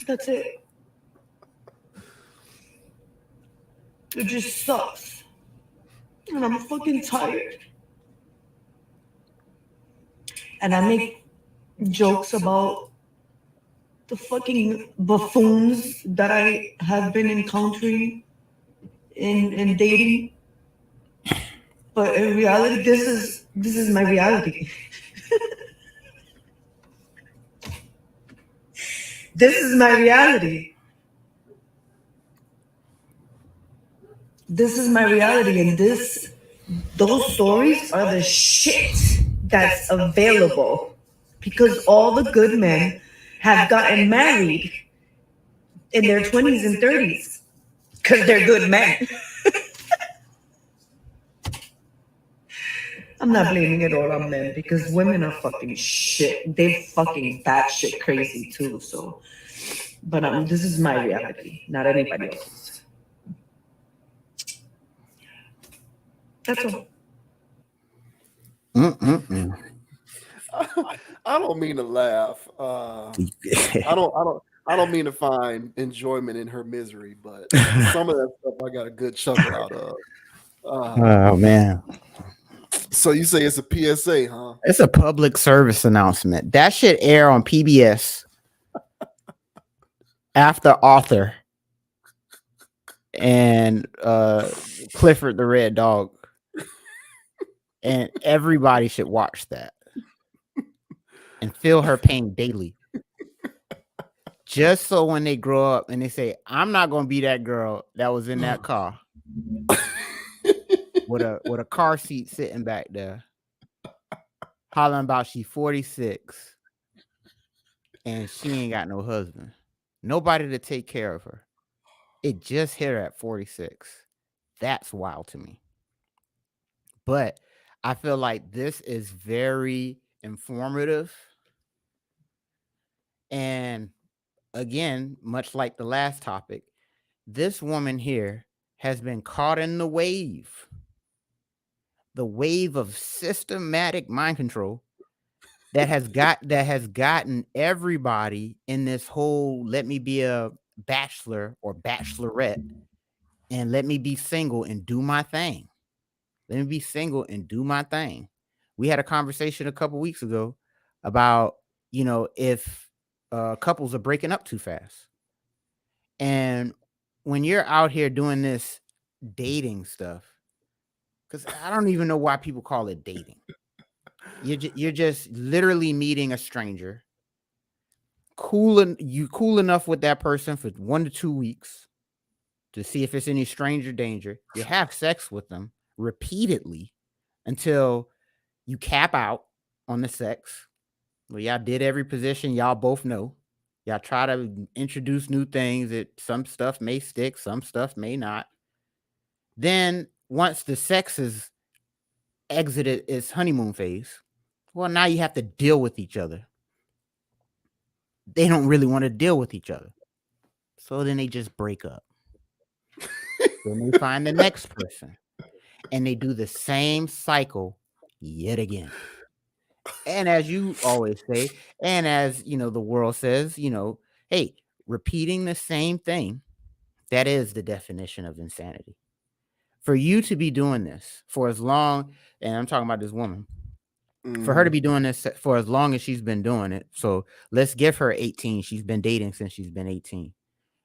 That's it. It just sucks. And I'm fucking tired. And I make jokes about the fucking buffoons that I have been encountering in dating. But in reality, this is my reality. This is my reality. This is my reality, and those stories are the shit that's available because all the good men have gotten married in their 20s and 30s because they're good men. I'm not blaming it all on men because women are fucking shit. They fucking batshit crazy too. So, but this is my reality, not anybody else's. That's all.
I don't mean to laugh. I don't mean to find enjoyment in her misery, but some of that stuff I got a good chuckle out of.
Oh man.
So you say it's a PSA, huh?
It's a public service announcement. That should air on PBS after Author and Clifford the Red Dog. And everybody should watch that. and feel her pain daily. Just so when they grow up and they say, I'm not gonna be that girl that was in that car with a car seat sitting back there, hollering about she 46 and she ain't got no husband, nobody to take care of her. It just hit her at 46. That's wild to me. But I feel like this is very informative. And again, much like the last topic, this woman here has been caught in the wave of systematic mind control that has gotten everybody in this whole let me be a bachelor or bachelorette and let me be single and do my thing. Let me be single and do my thing. We had a conversation a couple weeks ago about, if couples are breaking up too fast. And when you're out here doing this dating stuff, because I don't even know why people call it dating. You're just literally meeting a stranger. Cool enough with that person for 1 to 2 weeks to see if it's any stranger danger. You have sex with them repeatedly until you cap out on the sex. Well, y'all did every position y'all both know. Y'all try to introduce new things. That some stuff may stick, some stuff may not. Then once the sex is exited its honeymoon phase, well, now you have to deal with each other. They don't really want to deal with each other. So then they just break up. Then they find the next person. And they do the same cycle yet again. And as you always say, and as the world says, hey, repeating the same thing, that is the definition of insanity. For you to be doing this for as long, and I'm talking about this woman, for her to be doing this for as long as she's been doing it. So let's give her 18. She's been dating since she's been 18.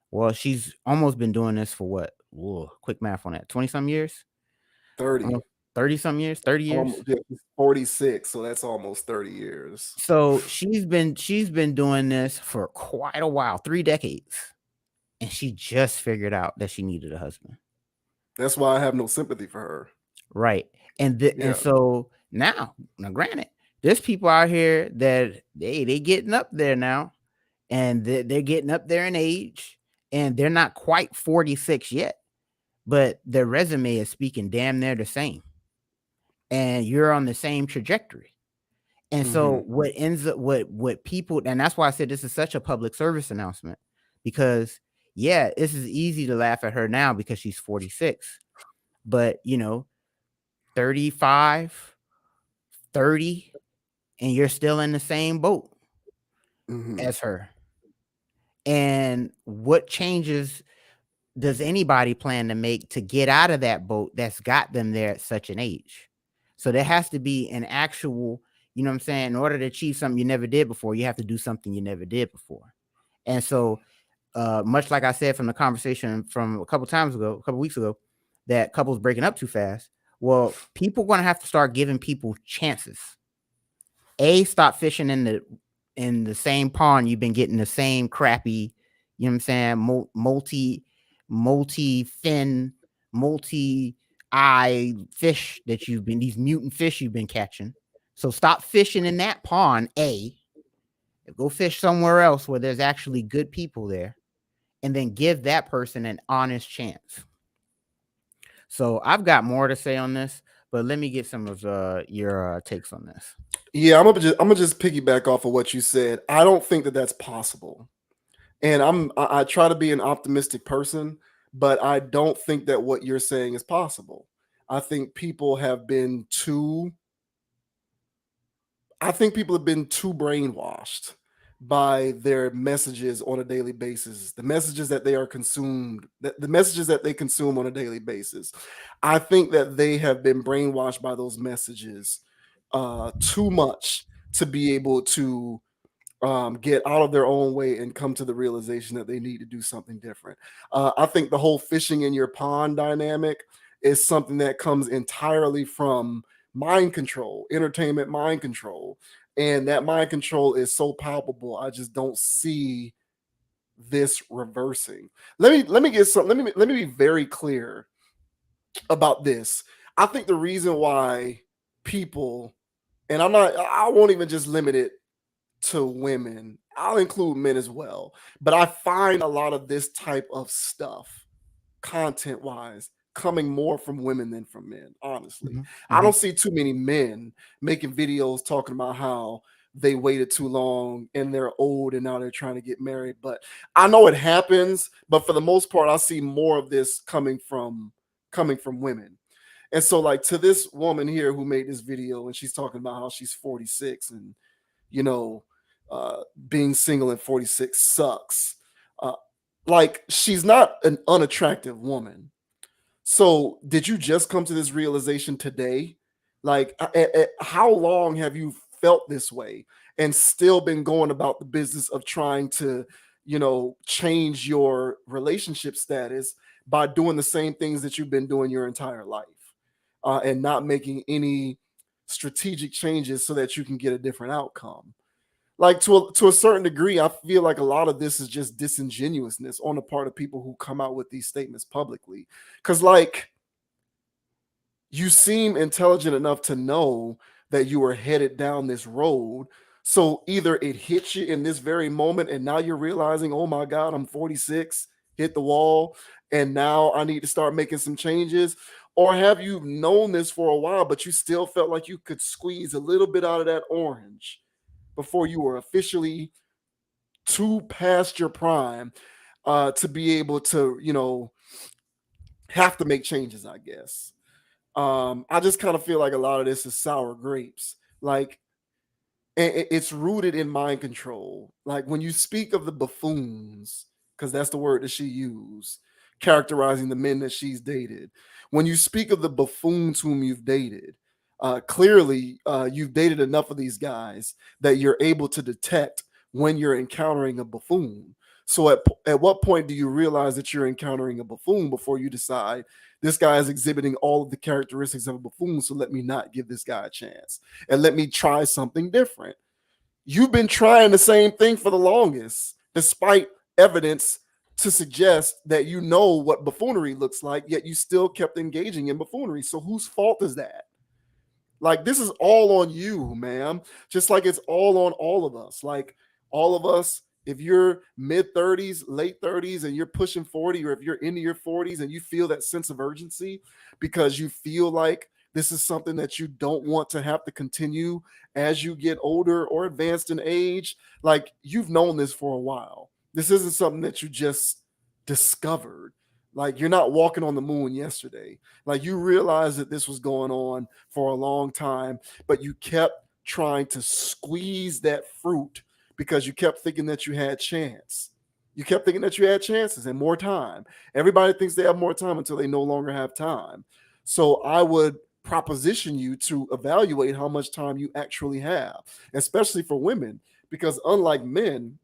Well, she's almost been doing this for what? Whoa, quick math on that. 20 some years?
30.
Almost 30 some years? 30 years?
46, so that's almost 30 years.
So she's been doing this for quite a while, 3 decades. And she just figured out that she needed a husband.
That's why I have no sympathy for her.
Right. And so now granted, there's people out here that they getting up there now, and they're getting up there in age, and they're not quite 46 yet, but their resume is speaking damn near the same. And you're on the same trajectory. And so what ends up what people, and that's why I said this is such a public service announcement, because this is easy to laugh at her now because she's 46, but 35, 30, and you're still in the same boat as her. And what changes does anybody plan to make to get out of that boat that's got them there at such an age? So there has to be an actual, in order to achieve something you never did before, you have to do something you never did before. And so much like I said from the conversation from a couple weeks ago, that couples breaking up too fast. Well, people are going to have to start giving people chances. Stop fishing in the same pond you've been getting the same crappy, multi-fin, multi-eye fish that these mutant fish you've been catching. So stop fishing in that pond, go fish somewhere else where there's actually good people there, and then give that person an honest chance. So I've got more to say on this, but let me get some of your takes on this.
Yeah, I'm gonna just piggyback off of what you said. I don't think that that's possible, and I try to be an optimistic person, but I don't think that what you're saying is possible. I think people have been too brainwashed by their messages on a daily basis, the messages that they consume on a daily basis. I think that they have been brainwashed by those messages too much to be able to get out of their own way and come to the realization that they need to do something different. I think the whole fishing in your pond dynamic is something that comes entirely from mind control, entertainment mind control. and that mind control is so palpable. I just don't see this reversing. Let me get some. Let me be very clear about this. I think the reason why people, and I won't even just limit it to women. I'll include men as well. But I find a lot of this type of stuff, content wise, coming more from women than from men, honestly. I don't see too many men making videos talking about how they waited too long and they're old and now they're trying to get married. But I know it happens, but for the most part, I see more of this coming from women. And so, like, to this woman here who made this video, and she's talking about how she's 46 and, you know, being single at 46 sucks. Uh, like, she's not an unattractive woman. So, did you just come to this realization today? Like, how long have you felt this way and still been going about the business of trying to, change your relationship status by doing the same things that you've been doing your entire life, and not making any strategic changes so that you can get a different outcome? Like, to a certain degree, I feel like a lot of this is just disingenuousness on the part of people who come out with these statements publicly. Because, like, you seem intelligent enough to know that you are headed down this road. So either it hits you in this very moment, and now you're realizing, oh my God, I'm 46, hit the wall, and now I need to start making some changes. Or have you known this for a while, but you still felt like you could squeeze a little bit out of that orange before you were officially too past your prime, to be able to, have to make changes, I guess. I just kind of feel like a lot of this is sour grapes. Like, it's rooted in mind control. Like, when you speak of the buffoons, because that's the word that she used, characterizing the men that she's dated. When you speak of the buffoons whom you've dated, clearly you've dated enough of these guys that you're able to detect when you're encountering a buffoon. So at what point do you realize that you're encountering a buffoon before you decide this guy is exhibiting all of the characteristics of a buffoon, so let me not give this guy a chance and let me try something different? You've been trying the same thing for the longest, despite evidence to suggest that you know what buffoonery looks like, yet you still kept engaging in buffoonery. So whose fault is that? Like, this is all on you, ma'am. Just like it's all on all of us. Like, all of us, if you're mid 30s, late 30s, and you're pushing 40, or if you're into your 40s and you feel that sense of urgency because you feel like this is something that you don't want to have to continue as you get older or advanced in age, like, you've known this for a while. This isn't something that you just discovered. Like, you're not walking on the moon yesterday. Like, you realized that this was going on for a long time, but you kept trying to squeeze that fruit because you kept thinking that you had chance. You kept thinking that you had chances and more time. Everybody thinks they have more time until they no longer have time. So I would proposition you to evaluate how much time you actually have, especially for women, because unlike men,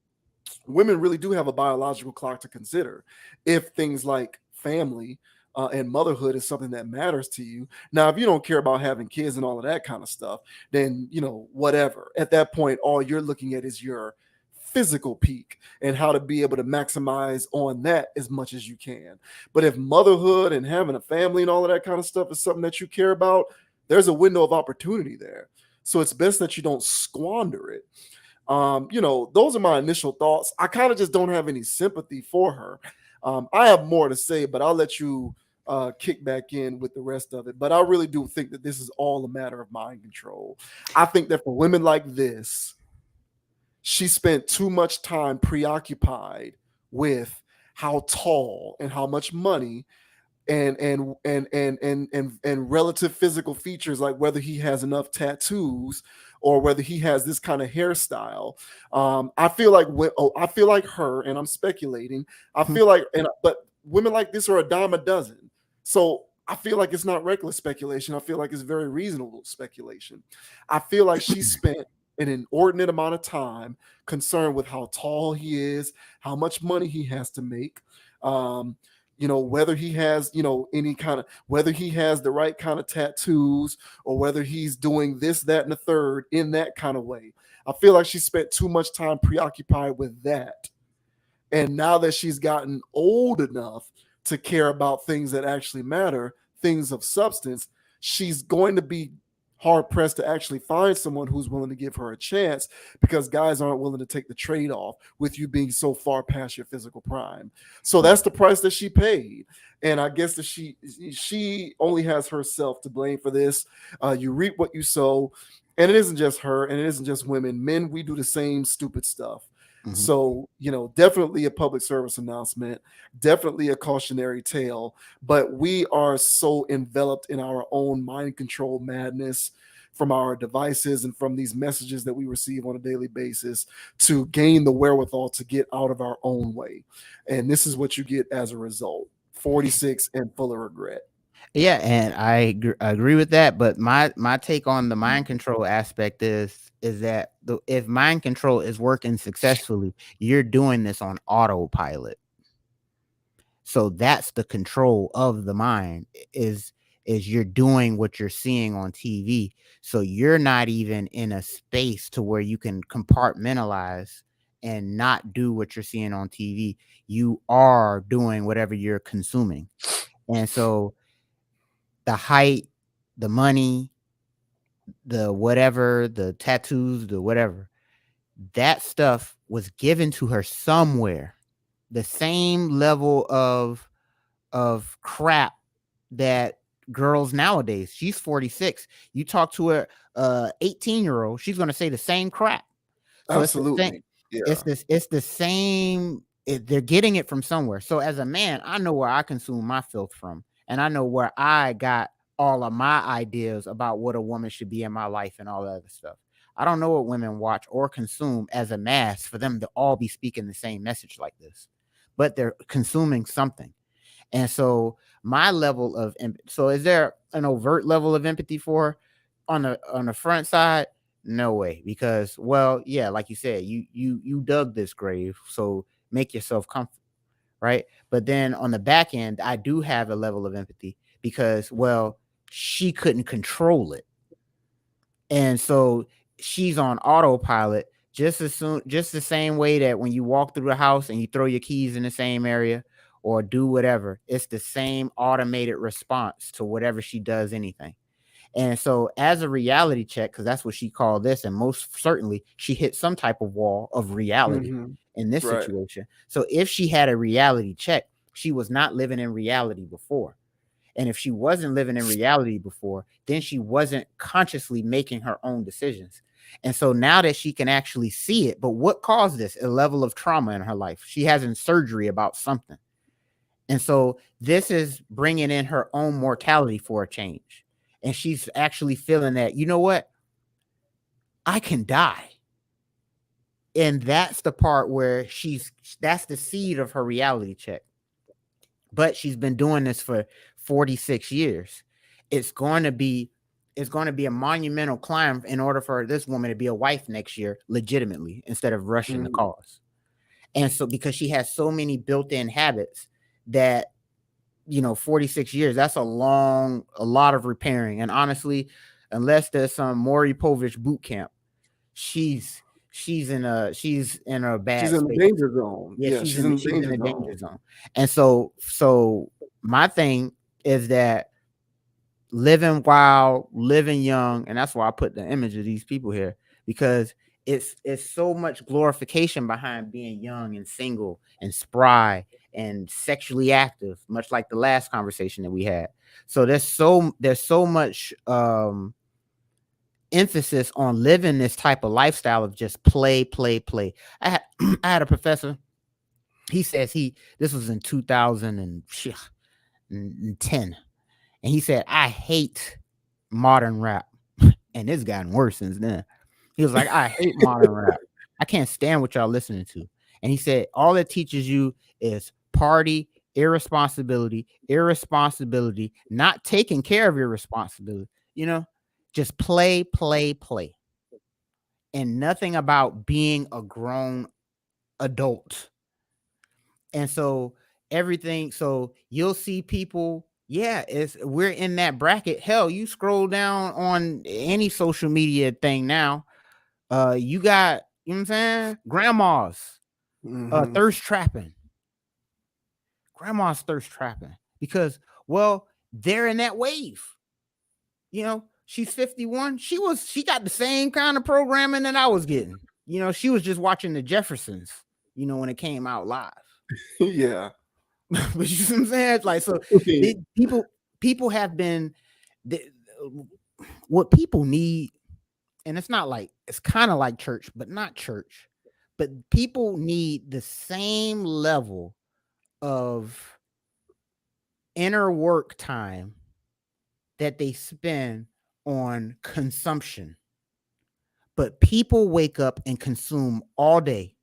women really do have a biological clock to consider if things like family, and motherhood is something that matters to you. Now, if you don't care about having kids and all of that kind of stuff, then, whatever. At that point, all you're looking at is your physical peak and how to be able to maximize on that as much as you can. But if motherhood and having a family and all of that kind of stuff is something that you care about, there's a window of opportunity there. So it's best that you don't squander it. Those are my initial thoughts. I kind of just don't have any sympathy for her. I have more to say, but I'll let you kick back in with the rest of it. But I really do think that this is all a matter of mind control. I think that for women like this, she spent too much time preoccupied with how tall and how much money and relative physical features, like whether he has enough tattoos or whether he has this kind of hairstyle. I feel like her, and I'm speculating. I feel like, but women like this are a dime a dozen. So I feel like it's not reckless speculation. I feel like it's very reasonable speculation. I feel like she spent an inordinate amount of time concerned with how tall he is, how much money he has to make, whether he has, whether he has the right kind of tattoos, or whether he's doing this, that, and the third in that kind of way. I feel like she spent too much time preoccupied with that. And now that she's gotten old enough to care about things that actually matter, things of substance, she's going to be hard pressed to actually find someone who's willing to give her a chance, because guys aren't willing to take the trade off with you being so far past your physical prime. So that's the price that she paid. And I guess that she only has herself to blame for this. You reap what you sow. And it isn't just her, and it isn't just women. Men, we do the same stupid stuff.
Mhm.
So, definitely a public service announcement, definitely a cautionary tale, but we are so enveloped in our own mind control madness from our devices and from these messages that we receive on a daily basis to gain the wherewithal to get out of our own way. And this is what you get as a result: 46 and full of regret.
Yeah, and agree with that. But my take on the mind control aspect is that if mind control is working successfully, you're doing this on autopilot. So that's the control of the mind is you're doing what you're seeing on TV. So you're not even in a space to where you can compartmentalize and not do what you're seeing on TV. You are doing whatever you're consuming. And so the height, the money, the whatever, the tattoos, the whatever, that stuff was given to her somewhere. The same level of crap that girls nowadays. She's 46. You talk to a 18-year-old, she's going to say the same crap. So it's the same.
Absolutely. Yeah.
It's the same. They're getting it from somewhere. So as a man, I know where I consume my filth from, and I know where I got all of my ideas about what a woman should be in my life and all that other stuff. I don't know what women watch or consume as a mass for them to all be speaking the same message like this, but they're consuming something. And so my level of so is there an overt level of empathy for her on the front side? No way, because well, yeah, like you said, you dug this grave, so make yourself comfortable, right? But then on the back end, I do have a level of empathy because well, she couldn't control it. And so she's on autopilot just the same way that when you walk through the house and you throw your keys in the same area or do whatever, it's the same automated response to whatever she does anything. And so as a reality check, because that's what she called this, and most certainly she hit some type of wall of reality
Mhm.
in this
Right.
situation. So if she had a reality check, she was not living in reality before. And if she wasn't living in reality before, then she wasn't consciously making her own decisions. And so now that she can actually see it, but what caused this? A level of trauma in her life. She has in surgery about something. And so this is bringing in her own mortality for a change. And she's actually feeling that, you know what? I can die. And that's the part where that's the seed of her reality check. But she's been doing this for 46 years. It's going to be a monumental climb in order for this woman to be a wife next year legitimately instead of rushing the
Mhm.
cause. And so because she has so many built-in habits that 46 years, that's a lot of repairing. And honestly, unless there's some Maury Povich boot camp, she's in a
She's
bad
in the
space.
danger zone.
Yeah,
Yeah, she's in the
she's in
danger
a danger
zone.
zone. And so my thing is that living wild, living young, and that's why I put the image of these people here, because it's so much glorification behind being young and single and spry and sexually active, much like the last conversation that we had. So there's so much emphasis on living this type of lifestyle of just play. I had I had a professor. He says this was in 2010, and he said, I hate modern rap. And it's gotten worse since then. He was like, I hate modern rap. I can't stand what y'all listening to. And he said, all it teaches you is party, irresponsibility, not taking care of your responsibility, just play, and nothing about being a grown adult. And so so you'll see people, yeah, we're in that bracket. Hell, you scroll down on any social media thing now, You got, you know what I'm saying? Grandmas
Mhm.
thirst trapping. Grandma's thirst trapping because, well, they're in that wave. You know, she's 51. She got the same kind of programming that I was getting. You know, she was just watching the Jeffersons, you know, when it came out live.
Yeah.
But you see what I'm saying? It's like, so people have been what people need, and it's not like, it's kind of like church, but not church. But people need the same level of inner work time that they spend on consumption. But people wake up and consume all day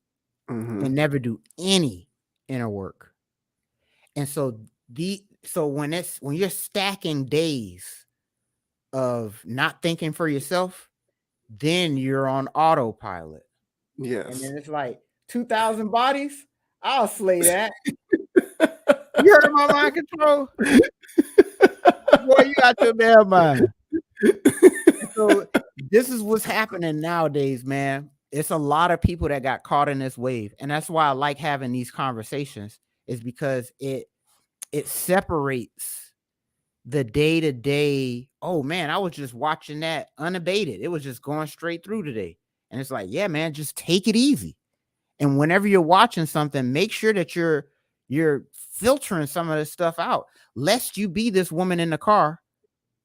Mhm.
and never do any inner work. And so when you're stacking days of not thinking for yourself, then you're on autopilot. And
Yes.
then it's like 2,000 bodies. I'll slay that. You heard my mind control? Boy, you got your damn mind. So this is what's happening nowadays, man. It's a lot of people that got caught in this wave. And that's why I like having these conversations, is because it separates the day-to-day. Oh man, I was just watching that unabated. It was just going straight through today. And it's like, yeah, man, just take it easy. And whenever you're watching something, make sure that you're filtering some of this stuff out, lest you be this woman in the car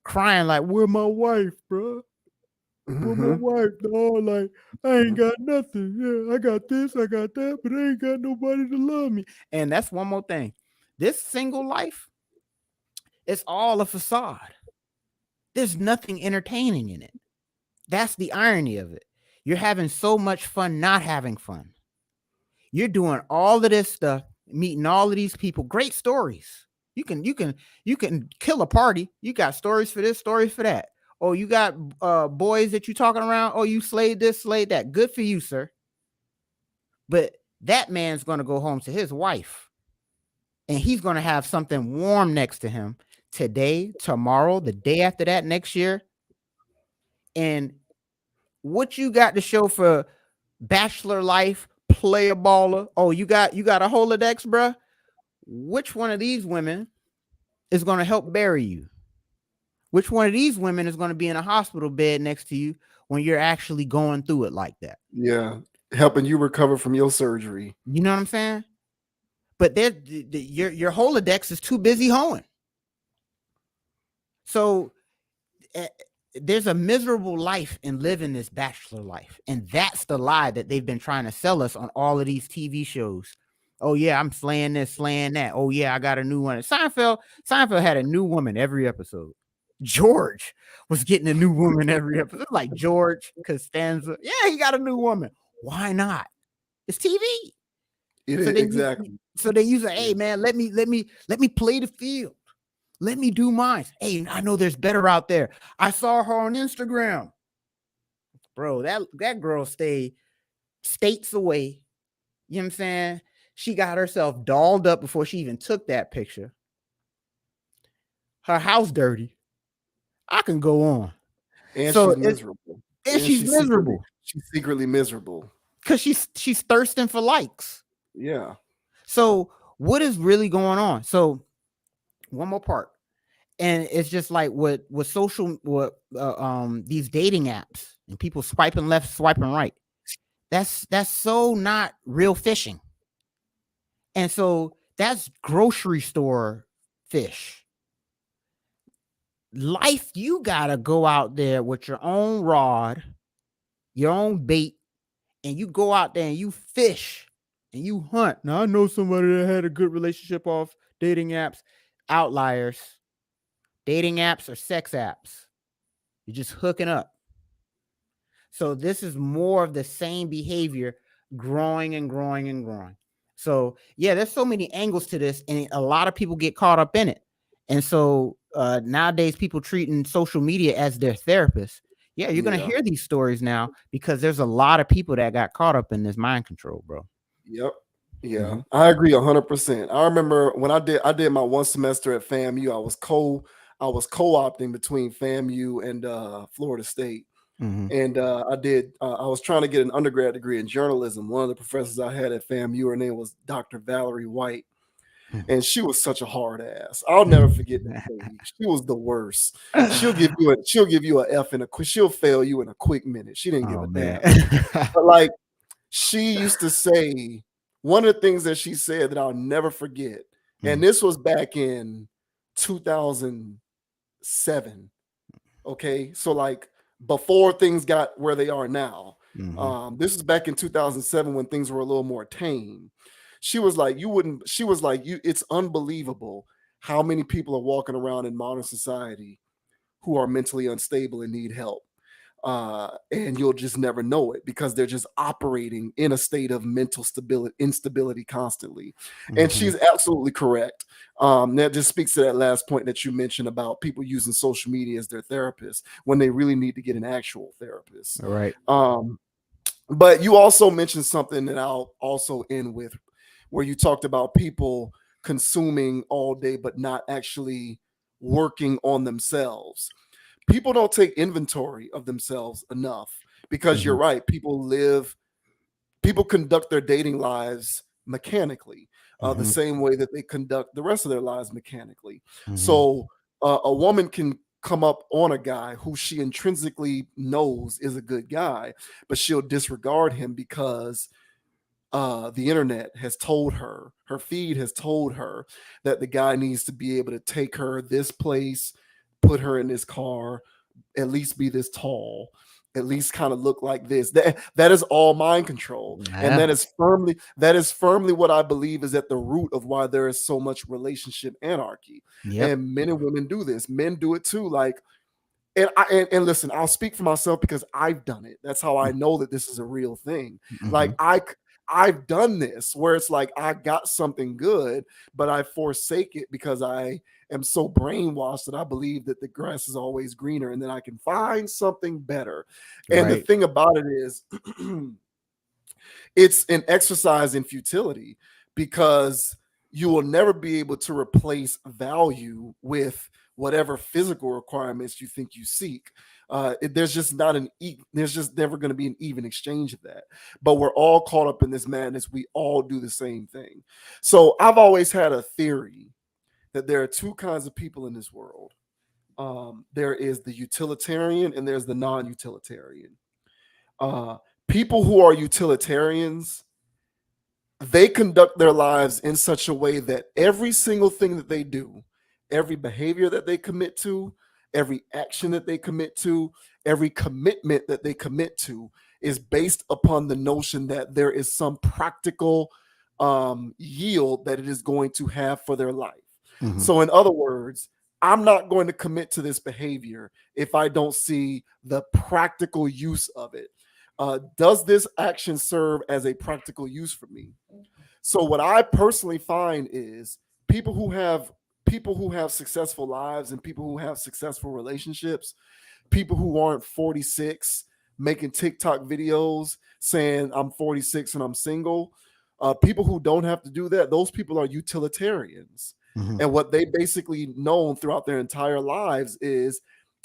crying like, "Where my wife, bro? Where my
Mhm.
wife, dog? Like, I ain't got nothing. Yeah, I got this, I got that, but I ain't got nobody to love me." And that's one more thing. This single life, it's all a facade. There's nothing entertaining in it. That's the irony of it. You're having so much fun not having fun. You're doing all of this stuff, meeting all of these people, great stories. You can kill a party. You got stories for this, stories for that. Oh, you got boys that you talking around. Oh, you slayed this, slayed that. Good for you, sir. But that man's going to go home to his wife, and he's going to have something warm next to him today, tomorrow, the day after that, next year. And what you got to show for bachelor life, play a baller? Oh, you got a Holodex, bruh? Which one of these women is going to help bury you? Which one of these women is going to be in a hospital bed next to you when you're actually going through it like that?
Yeah. Helping you recover from your surgery.
You know what I'm saying? But your Holodex is too busy hoeing. So there's a miserable life in living this bachelor life. And that's the lie that they've been trying to sell us on all of these TV shows. Oh yeah, I'm slaying this, slaying that. Oh yeah, I got a new one. Seinfeld had a new woman every episode. George was getting a new woman every episode. Like George Costanza. Yeah, he got a new woman. Why not? It's TV.
It
So
is
then
exactly.
you say, hey man, let me play the field. Let me do mine. Hey, I know there's better out there. I saw her on Instagram. Bro, that girl stayed states away. You know what I'm saying? She got herself dolled up before she even took that picture. Her house dirty. I can go on.
And
So
she's miserable.
and she's miserable
She's secretly miserable.
because she's thirsting for likes.
Yeah.
So what is really going on? So one more part. And it's just like what these dating apps and people swiping left, swiping right. That's so not real fishing. And so that's grocery store fish. Life, you gotta go out there with your own rod, your own bait, and you go out there and you fish and you hunt. Now I know somebody that had a good relationship off dating apps. Outliers. Dating apps or sex apps. You're just hooking up. So this is more of the same behavior growing and growing and growing. So yeah, there's so many angles to this, and a lot of people get caught up in it. And so nowadays, people treating social media as their therapist. Yeah, you're gonna hear these stories now because there's a lot of people that got caught up in this mind control, bro.
Yep. Yeah, I agree 100%. I remember when I did my one semester at FAMU. I was co-opting between FAMU and Florida State.
Mhm.
And I was trying to get an undergrad degree in journalism. One of the professors I had at FAMU, her name was Dr. Valerie White. And she was such a hard ass. I'll never forget that lady. She was the worst. She'll give you a F in a quick. She'll fail you in a quick minute. She didn't give
Oh
a
man.
damn. But like she used to say, one of the things that she said that I'll never forget, and this was back in 2007. Okay, so like before things got where they are now. This is back in 2007 when things were a little more tame. She was like, it's unbelievable how many people are walking around in modern society who are mentally unstable and need help. And you'll just never know it because they're just operating in a state of mental instability constantly. And she's absolutely correct. That just speaks to that last point that you mentioned about people using social media as their therapist when they really need to get an actual therapist.
All right.
But you also mentioned something that I'll also end with, where you talked about people consuming all day but not actually working on themselves. People don't take inventory of themselves enough because you're right. People conduct their dating lives mechanically, the same way that they conduct the rest of their lives mechanically. So a woman can come up on a guy who she intrinsically knows is a good guy, but she'll disregard him because the internet has told her, her feed has told her that the guy needs to be able to take her this place, put her in this car, at least be this tall, at least kind of look like this. That is all mind control. And that is firmly what I believe is at the root of why there is so much relationship anarchy. And men and women do this. Men do it too. Like, and listen, I'll speak for myself because I've done it. That's how I know that this is a real thing. Like I've done this where it's like I got something good, but I forsake it because I am so brainwashed that I believe that the grass is always greener and then I can find something better. And the thing about it is it's an exercise in futility because you will never be able to replace value with whatever physical requirements you think you seek. There's just never going to be an even exchange of that. But we're all caught up in this madness. We all do the same thing. So I've always had a theory that there are two kinds of people in this world. There is the utilitarian and there's the non-utilitarian. People who are utilitarians, they conduct their lives in such a way that every single thing that they do, every behavior that they commit to, every action that they commit to, every commitment that they commit to is based upon the notion that there is some practical yield that it is going to have for their life. So in other words, I'm not going to commit to this behavior if I don't see the practical use of it. Does this action serve as a practical use for me? So what I personally find is people who have successful lives and people who have successful relationships, people who aren't 46 making TikTok videos saying I'm 46 and I'm single, people who don't have to do that, those people are utilitarians. And what they basically known throughout their entire lives is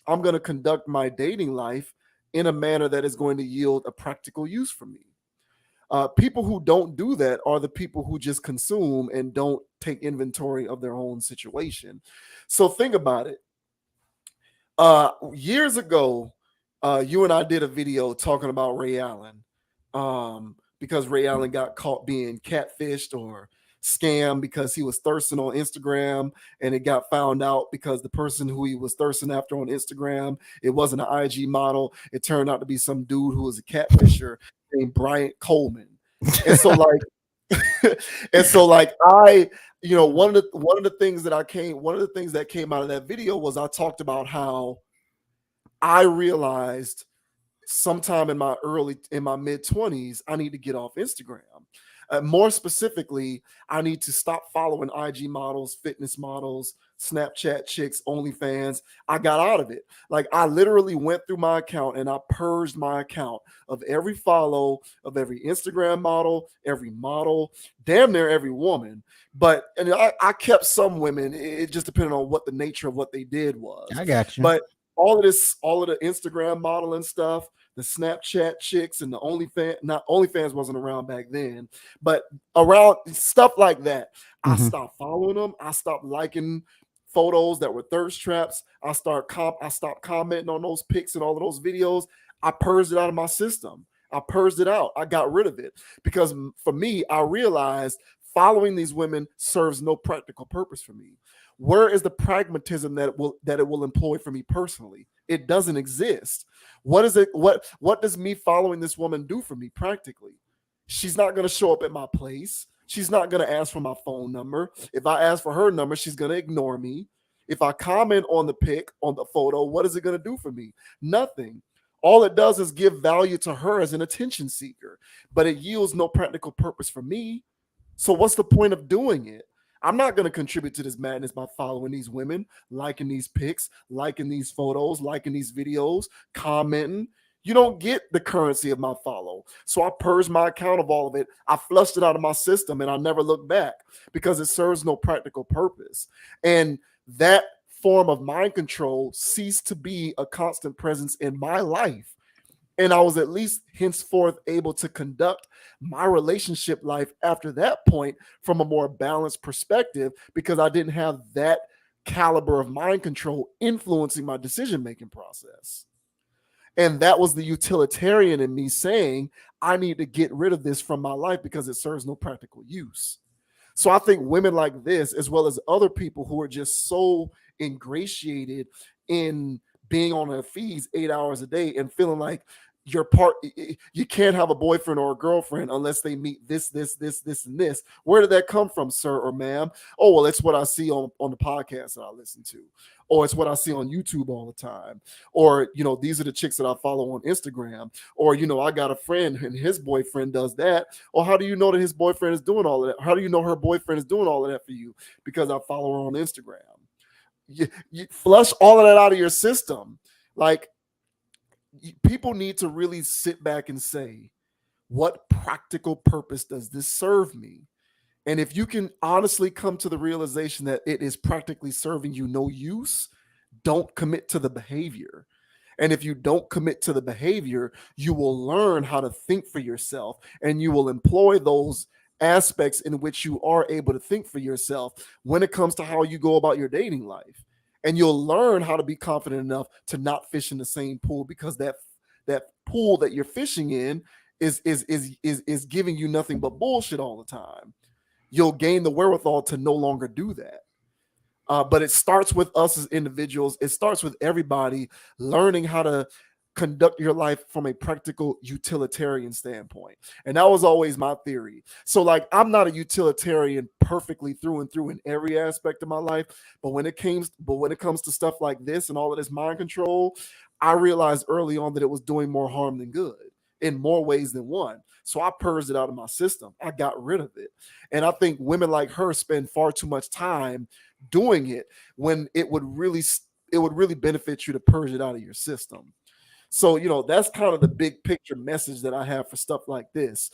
I'm going to conduct my dating life in a manner that is going to yield a practical use for me. People who don't do that are the people who just consume and don't take inventory of their own situation. So think about it. Years ago, you and I did a video talking about Ray Allen because Ray Allen got caught being catfished or scammed because he was thirsting on Instagram, and it got found out because the person who he was thirsting after on Instagram, it wasn't an IG model. It turned out to be some dude who was a catfisher named Bryant Coleman. And so like one of the things that came out of that video was I talked about how I realized sometime in my mid-20s, I need to get off Instagram. More specifically, I need to stop following IG models, fitness models, Snapchat chicks, OnlyFans. I got out of it. Like I literally went through my account and I purged my account of every follow, of every Instagram model, every model, damn near every woman. And I kept some women. It just depended on what the nature of what they did was.
I got you.
But all of the Instagram modeling stuff, the Snapchat chicks, and the OnlyFans. Not OnlyFans wasn't around back then, but around stuff like that. I
Mhm.
stopped following them. I stopped liking photos that were thirst traps. I stopped commenting on those pics and all of those videos. I purged it out of my system. I purged it out. I got rid of it because for me, I realized following these women serves no practical purpose for me. Where is the pragmatism that it will employ for me personally? It doesn't exist. What is it? What does me following this woman do for me practically? She's not going to show up at my place. She's not going to ask for my phone number. If I ask for her number, she's going to ignore me. If I comment on the pic, on the photo, what is it going to do for me? Nothing. All it does is give value to her as an attention seeker, but it yields no practical purpose for me. So what's the point of doing it? I'm not going to contribute to this madness by following these women, liking these pics, liking these photos, liking these videos, commenting. You don't get the currency of my follow. So I purged my account of all of it. I flushed it out of my system and I never looked back because it serves no practical purpose. And that form of mind control ceased to be a constant presence in my life. And I was at least henceforth able to conduct my relationship life after that point from a more balanced perspective because I didn't have that caliber of mind control influencing my decision making process. And that was the utilitarian in me saying, I need to get rid of this from my life because it serves no practical use. So I think women like this, as well as other people who are just so ingratiated in being on their feeds 8 hours a day and feeling like you can't have a boyfriend or a girlfriend unless they meet this, and this. Where did that come from, sir or ma'am? Oh, well, it's what I see on the podcast that I listen to, or it's what I see on YouTube all the time, or these are the chicks that I follow on Instagram, or I got a friend and his boyfriend does that. Or how do you know that his boyfriend is doing all of that? How do you know her boyfriend is doing all of that for you? Because I follow her on Instagram. You flush all of that out of your system. Like, people need to really sit back and say, what practical purpose does this serve me? And if you can honestly come to the realization that it is practically serving you no use, don't commit to the behavior. And if you don't commit to the behavior, you will learn how to think for yourself and you will employ those aspects in which you are able to think for yourself when it comes to how you go about your dating life. And you'll learn how to be confident enough to not fish in the same pool because that pool that you're fishing in is giving you nothing but bullshit all the time. You'll gain the wherewithal to no longer do that. But it starts with us as individuals. It starts with everybody learning how to conduct your life from a practical utilitarian standpoint. And that was always my theory. So like, I'm not a utilitarian perfectly through and through in every aspect of my life, but when it comes to stuff like this and all of this mind control, I realized early on that it was doing more harm than good in more ways than one. So I purged it out of my system. I got rid of it. And I think women like her spend far too much time doing it when it would really benefit you to purge it out of your system. So, that's kind of the big picture message that I have for stuff like this.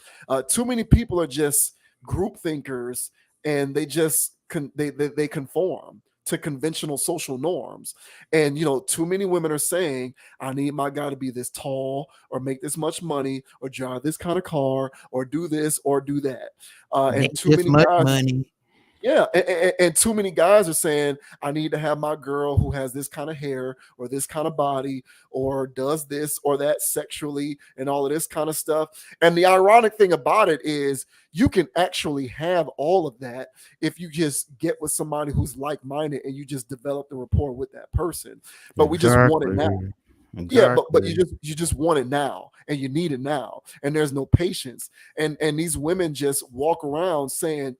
Too many people are just group thinkers and they just they conform to conventional social norms. And, too many women are saying, I need my guy to be this tall or make this much money or drive this kind of car or do this or do that. And too many guys,
money.
Yeah, and too many guys are saying, I need to have my girl who has this kind of hair or this kind of body or does this or that sexually and all of this kind of stuff. And the ironic thing about it is you can actually have all of that if you just get with somebody who's like-minded and you just develop the rapport with that person. But we just want it now.
Exactly.
Yeah, but you just want it now and you need it now. And there's no patience. And these women just walk around saying,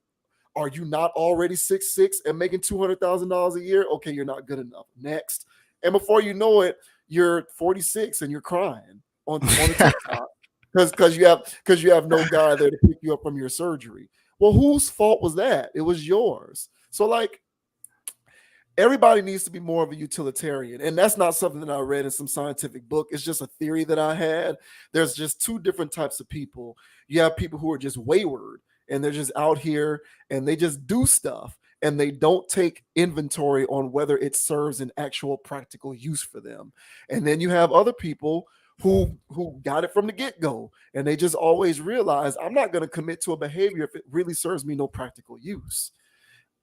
are you not already 6'6" and making $200,000 a year? Okay, you're not good enough. Next. And before you know it, you're 46 and you're crying on the TikTok because you have no guy there to pick you up from your surgery. Well, whose fault was that? It was yours. So like, everybody needs to be more of a utilitarian. And that's not something that I read in some scientific book. It's just a theory that I had. There's just two different types of people. You have people who are just wayward and they're just out here and they just do stuff and they don't take inventory on whether it serves an actual practical use for them. And then you have other people who got it from the get-go, and they just always realize, I'm not going to commit to a behavior if it really serves me no practical use.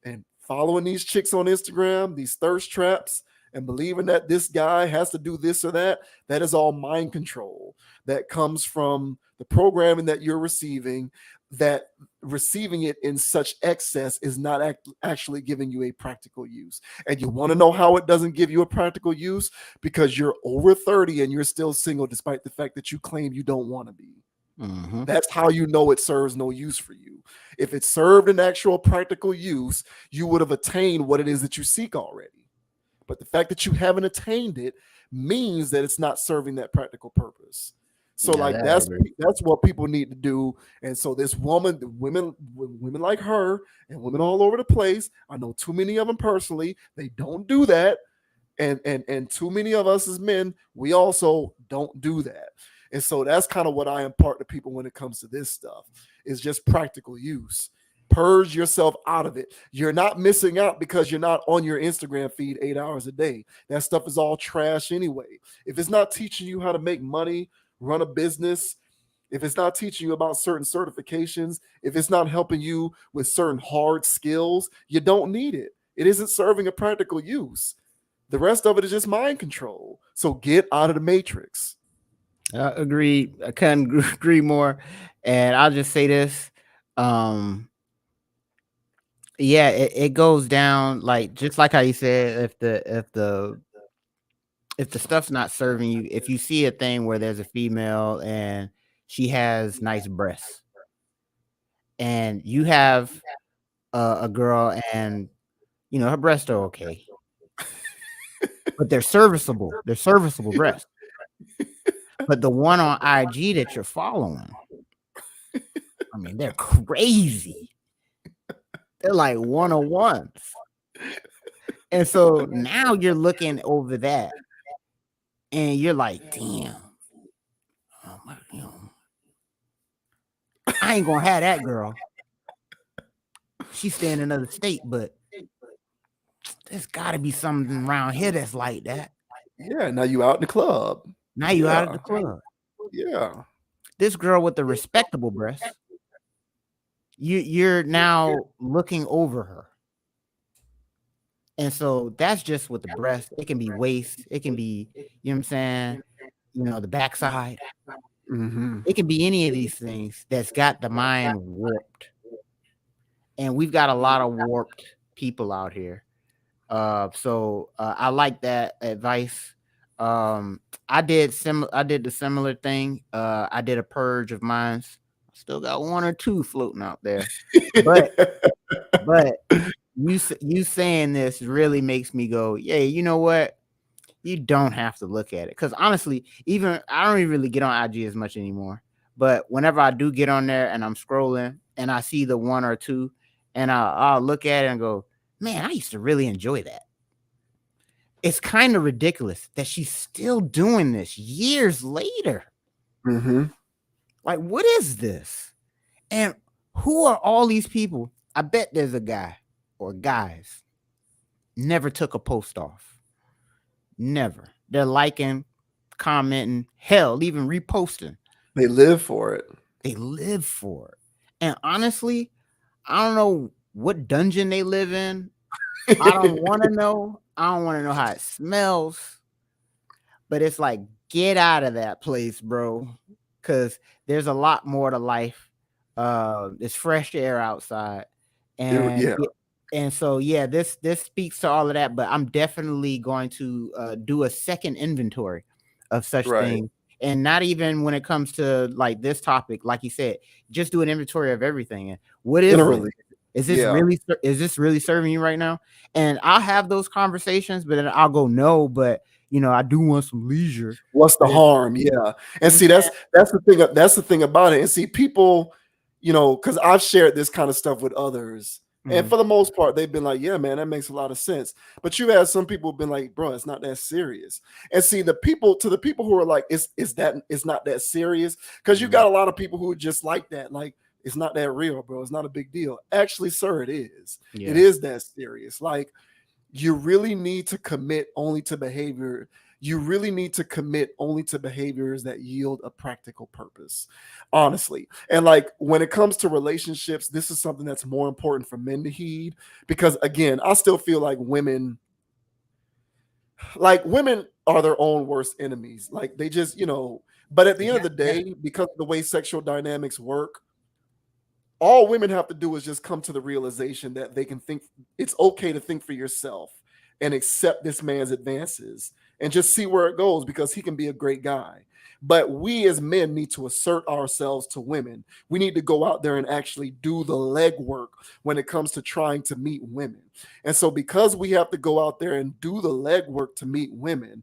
And following these chicks on Instagram, these thirst traps, and believing that this guy has to do this or that, that is all mind control. That comes from the programming that you're receiving, that receiving it in such excess is not actually giving you a practical use. And you want to know how it doesn't give you a practical use? Because you're over 30 and you're still single, despite the fact that you claim you don't want to be.
Mm-hmm.
That's how you know it serves no use for you. If it served an actual practical use, you would have attained what it is that you seek already. But the fact that you haven't attained it means that it's not serving that practical purpose. So
Yeah,
like that's what people need to do. And so this woman, women like her and women all over the place, I know too many of them personally, they don't do that. And too many of us as men, we also don't do that. And so that's kind of what I impart to people when it comes to this stuff. Is just practical use. Purge yourself out of it. You're not missing out because you're not on your Instagram feed 8 hours a day. That stuff is all trash anyway. If it's not teaching you how to make money, run a business, if it's not teaching you about certain certifications, if it's not helping you with certain hard skills, you don't need it. It isn't serving a practical use. The rest of it is just mind control. So get out of the matrix.
Agreed. I couldn't agree more. And I'll just say this. Yeah, it goes down like just like how you said, if the stuff's not serving you, if you see a thing where there's a female and she has nice breasts, and you have a girl and you know her breasts are okay, but they're serviceable breasts. But the one on IG that you're following, I mean, they're crazy. They're like 101s. And so now you're looking over that and you're like, damn, I ain't gonna have that girl. She's staying in another state, but there's gotta be something around here that's like that.
Yeah, now you out in the club.
Now you out of the club.
Yeah.
This girl with the respectable breasts, you're now looking over her. And so that's just with the breast. It can be waist. It can be, you know what I'm saying? You know, the backside.
Mm-hmm.
It can be any of these things that's got the mind warped. And we've got a lot of warped people out here. So I like that advice. I did the similar thing. I did a purge of mine. Still got one or two floating out there. But you saying this really makes me go, yeah, you know what? You don't have to look at it. Because honestly, even I don't even really get on IG as much anymore. But whenever I do get on there and I'm scrolling and I see the one or two and I'll look at it and go, man, I used to really enjoy that. It's kind of ridiculous that she's still doing this years later.
Mm-hmm.
Like, what is this? And who are all these people? I bet there's a guy or guys never took a post off. Never. They're liking, commenting, hell, even reposting.
They live for it.
They live for it. And honestly, I don't know what dungeon they live in. I don't want to know. I don't want to know how it smells. But it's like, get out of that place, bro. Because there's a lot more to life. There's fresh air outside. And
Yeah.
And so, yeah, this speaks to all of that. But I'm definitely going to do a second inventory of such things. And not even when it comes to like this topic, like you said, just do an inventory of everything. And what is it? Is this really serving you right now? And I'll have those conversations, but then I'll go, no, but you know, I do want some leisure.
What's the harm? Yeah. And see, that's the thing. That's the thing about it. And see, people, you know, because I've shared this kind of stuff with others. And for the most part, they've been like, yeah, man, that makes a lot of sense. But you had some people who've been like, bro, it's not that serious. And see, the people who are like, it's not that serious. Because you got a lot of people who are just like that. Like, It's not that real, bro. It's not a big deal. Actually, sir, it is.
Yeah.
It is that serious. Like, you really need to commit only to behavior. You really need to commit only to behaviors that yield a practical purpose, honestly. And like when it comes to relationships, this is something that's more important for men to heed because, again, I still feel like women are their own worst enemies. Like they just, but at the end of the day, because of the way sexual dynamics work, all women have to do is just come to the realization that they can think it's okay to think for yourself and accept this man's advances and just see where it goes because he can be a great guy. But we as men need to assert ourselves to women. We need to go out there and actually do the legwork when it comes to trying to meet women. And so because we have to go out there and do the legwork to meet women,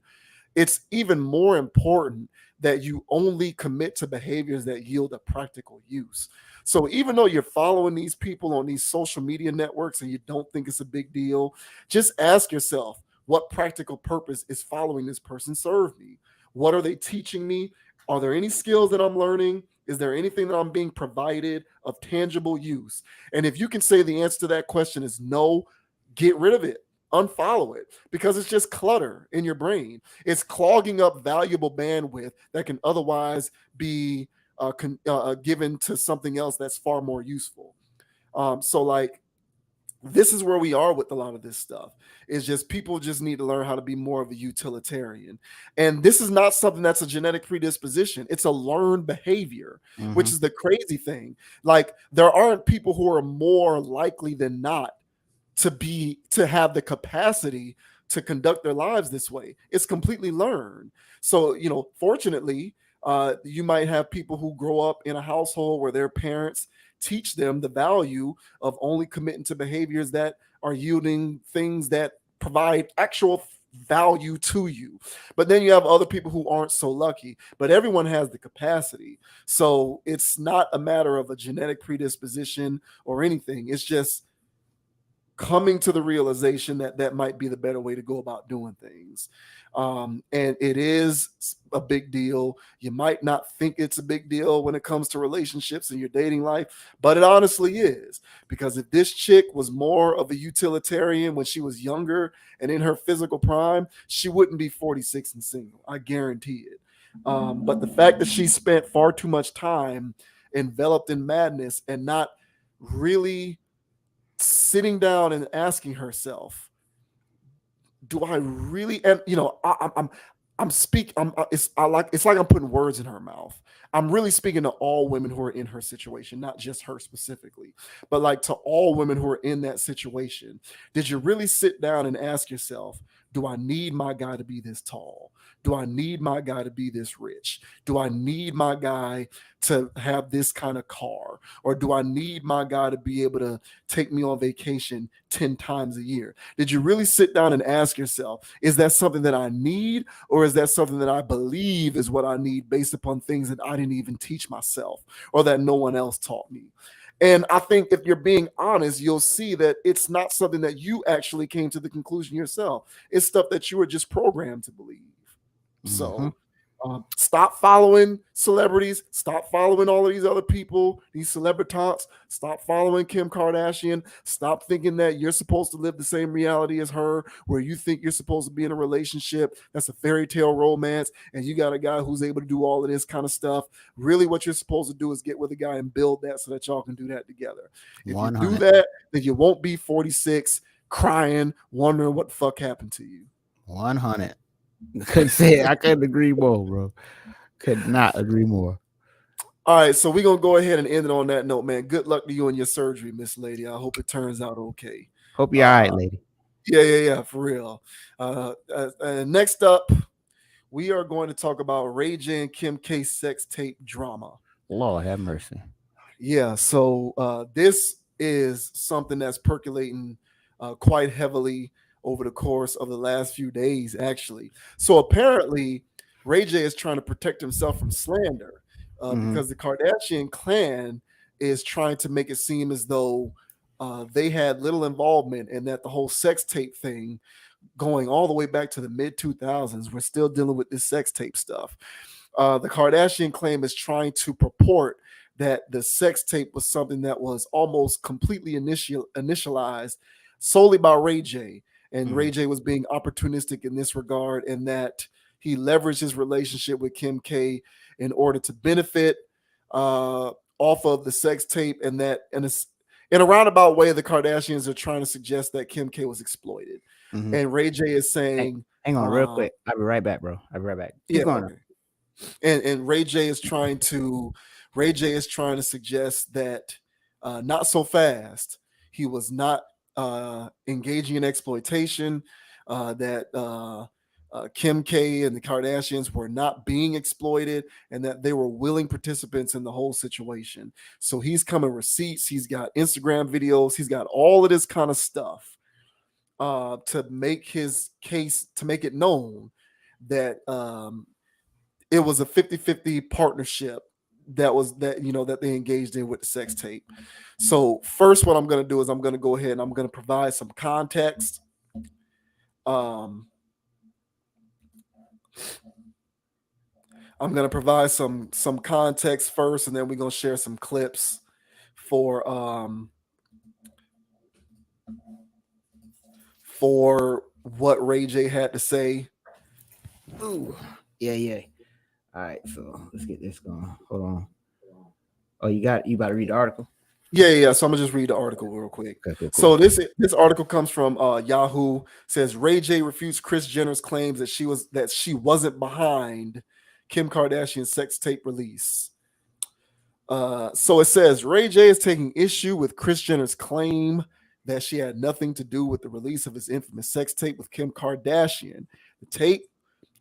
it's even more important that you only commit to behaviors that yield a practical use. So even though you're following these people on these social media networks and you don't think it's a big deal, just ask yourself, what practical purpose is following this person serve me? What are they teaching me? Are there any skills that I'm learning? Is there anything that I'm being provided of tangible use? And if you can say the answer to that question is no, get rid of it. Unfollow it because it's just clutter in your brain. It's clogging up valuable bandwidth that can otherwise be given to something else that's far more useful. So like, this is where we are with a lot of this stuff. It's just people just need to learn how to be more of a utilitarian. And this is not something that's a genetic predisposition. It's a learned behavior, which is the crazy thing. Like there aren't people who are more likely than not to have the capacity to conduct their lives this way. It's completely learned. So, fortunately, you might have people who grow up in a household where their parents teach them the value of only committing to behaviors that are yielding things that provide actual value to you. But then you have other people who aren't so lucky, but everyone has the capacity. So it's not a matter of a genetic predisposition or anything. It's just coming to the realization that that might be the better way to go about doing things. And it is a big deal. You might not think it's a big deal when it comes to relationships and your dating life, but it honestly is. Because if this chick was more of a utilitarian when she was younger and in her physical prime, she wouldn't be 46 and single. I guarantee it. But the fact that she spent far too much time enveloped in madness and not really sitting down and asking herself, do I really? And I'm speaking. It's like I'm putting words in her mouth. I'm really speaking to all women who are in her situation, not just her specifically, but like to all women who are in that situation. Did you really sit down and ask yourself, do I need my guy to be this tall? Do I need my guy to be this rich? Do I need my guy to have this kind of car? Or do I need my guy to be able to take me on vacation 10 times a year? Did you really sit down and ask yourself, is that something that I need? Or is that something that I believe is what I need based upon things that I didn't even teach myself or that no one else taught me? And I think if you're being honest, you'll see that it's not something that you actually came to the conclusion yourself. It's stuff that you were just programmed to believe. So stop following celebrities. Stop following all of these other people, these celebritats. Stop following Kim Kardashian. Stop thinking that you're supposed to live the same reality as her, where you think you're supposed to be in a relationship that's a fairy tale romance, and you got a guy who's able to do all of this kind of stuff. Really, what you're supposed to do is get with a guy and build that so that y'all can do that together. If
100.
you do that, then you won't be 46 crying, wondering what the fuck happened to you.
100. I couldn't agree more, bro. Could not agree more.
All right, so we're gonna go ahead and end it on that note, man. Good luck to you in your surgery, Miss Lady. I hope it turns out okay.
Hope you're all right, lady.
Yeah, for real. Next up, we are going to talk about Ray J and Kim K sex tape drama.
Lord have mercy.
Yeah, so this is something that's percolating quite heavily over the course of the last few days, actually. So apparently, Ray J is trying to protect himself from slander because the Kardashian clan is trying to make it seem as though they had little involvement and that the whole sex tape thing going all the way back to the mid 2000s, we're still dealing with this sex tape stuff. The Kardashian claim is trying to purport that the sex tape was something that was almost completely initialized solely by Ray J. And Ray J was being opportunistic in this regard, and that he leveraged his relationship with Kim K in order to benefit off of the sex tape, and that in a roundabout way, the Kardashians are trying to suggest that Kim K was exploited. And Ray J is saying,
hang on real quick. I'll be right back, bro. I'll be right back. Keep going.
Okay. And Ray J is trying to suggest that not so fast. He was not engaging in exploitation, that Kim K and the Kardashians were not being exploited, and that they were willing participants in the whole situation. So he's coming receipts, he's got Instagram videos, he's got all of this kind of stuff to make his case, to make it known that it was a 50-50 partnership that they engaged in with the sex tape. So first, what I'm going to do is I'm going to go ahead and I'm going to provide some context. I'm going to provide some context first, and then we're going to share some clips for what Ray J had to say.
Ooh, yeah. All right, so let's get this going. Hold on. Oh, you about to read the article?
Yeah. So I'm gonna just read the article real quick.
Okay, cool.
So this article comes from Yahoo. Says Ray J refutes Kris Jenner's claims that she wasn't behind Kim Kardashian's sex tape release. So it says Ray J is taking issue with Kris Jenner's claim that she had nothing to do with the release of his infamous sex tape with Kim Kardashian. The tape,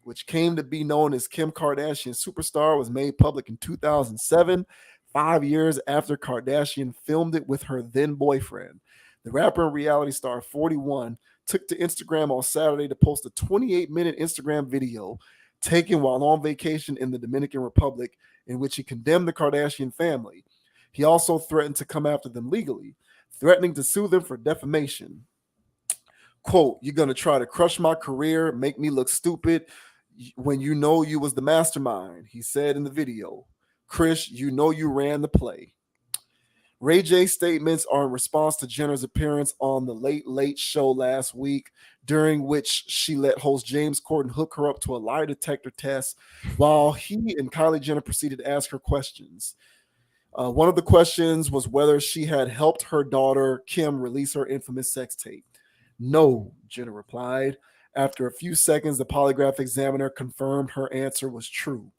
which came to be known as Kim Kardashian Superstar, was made public in 2007, 5 years after Kardashian filmed it with her then boyfriend. The rapper and reality star 41 took to Instagram on Saturday to post a 28-minute Instagram video taken while on vacation in the Dominican Republic, in which he condemned the Kardashian family. He also threatened to come after them legally, threatening to sue them for defamation. Quote, "You're going to try to crush my career, make me look stupid when you know you was the mastermind," he said in the video. "Kris, you know you ran the play." Ray J's statements are in response to Jenner's appearance on the Late Late Show last week, during which she let host James Corden hook her up to a lie detector test while he and Kylie Jenner proceeded to ask her questions. One of the questions was whether she had helped her daughter Kim release her infamous sex tape. "No," Jenner replied. After a few seconds, the polygraph examiner confirmed her answer was true.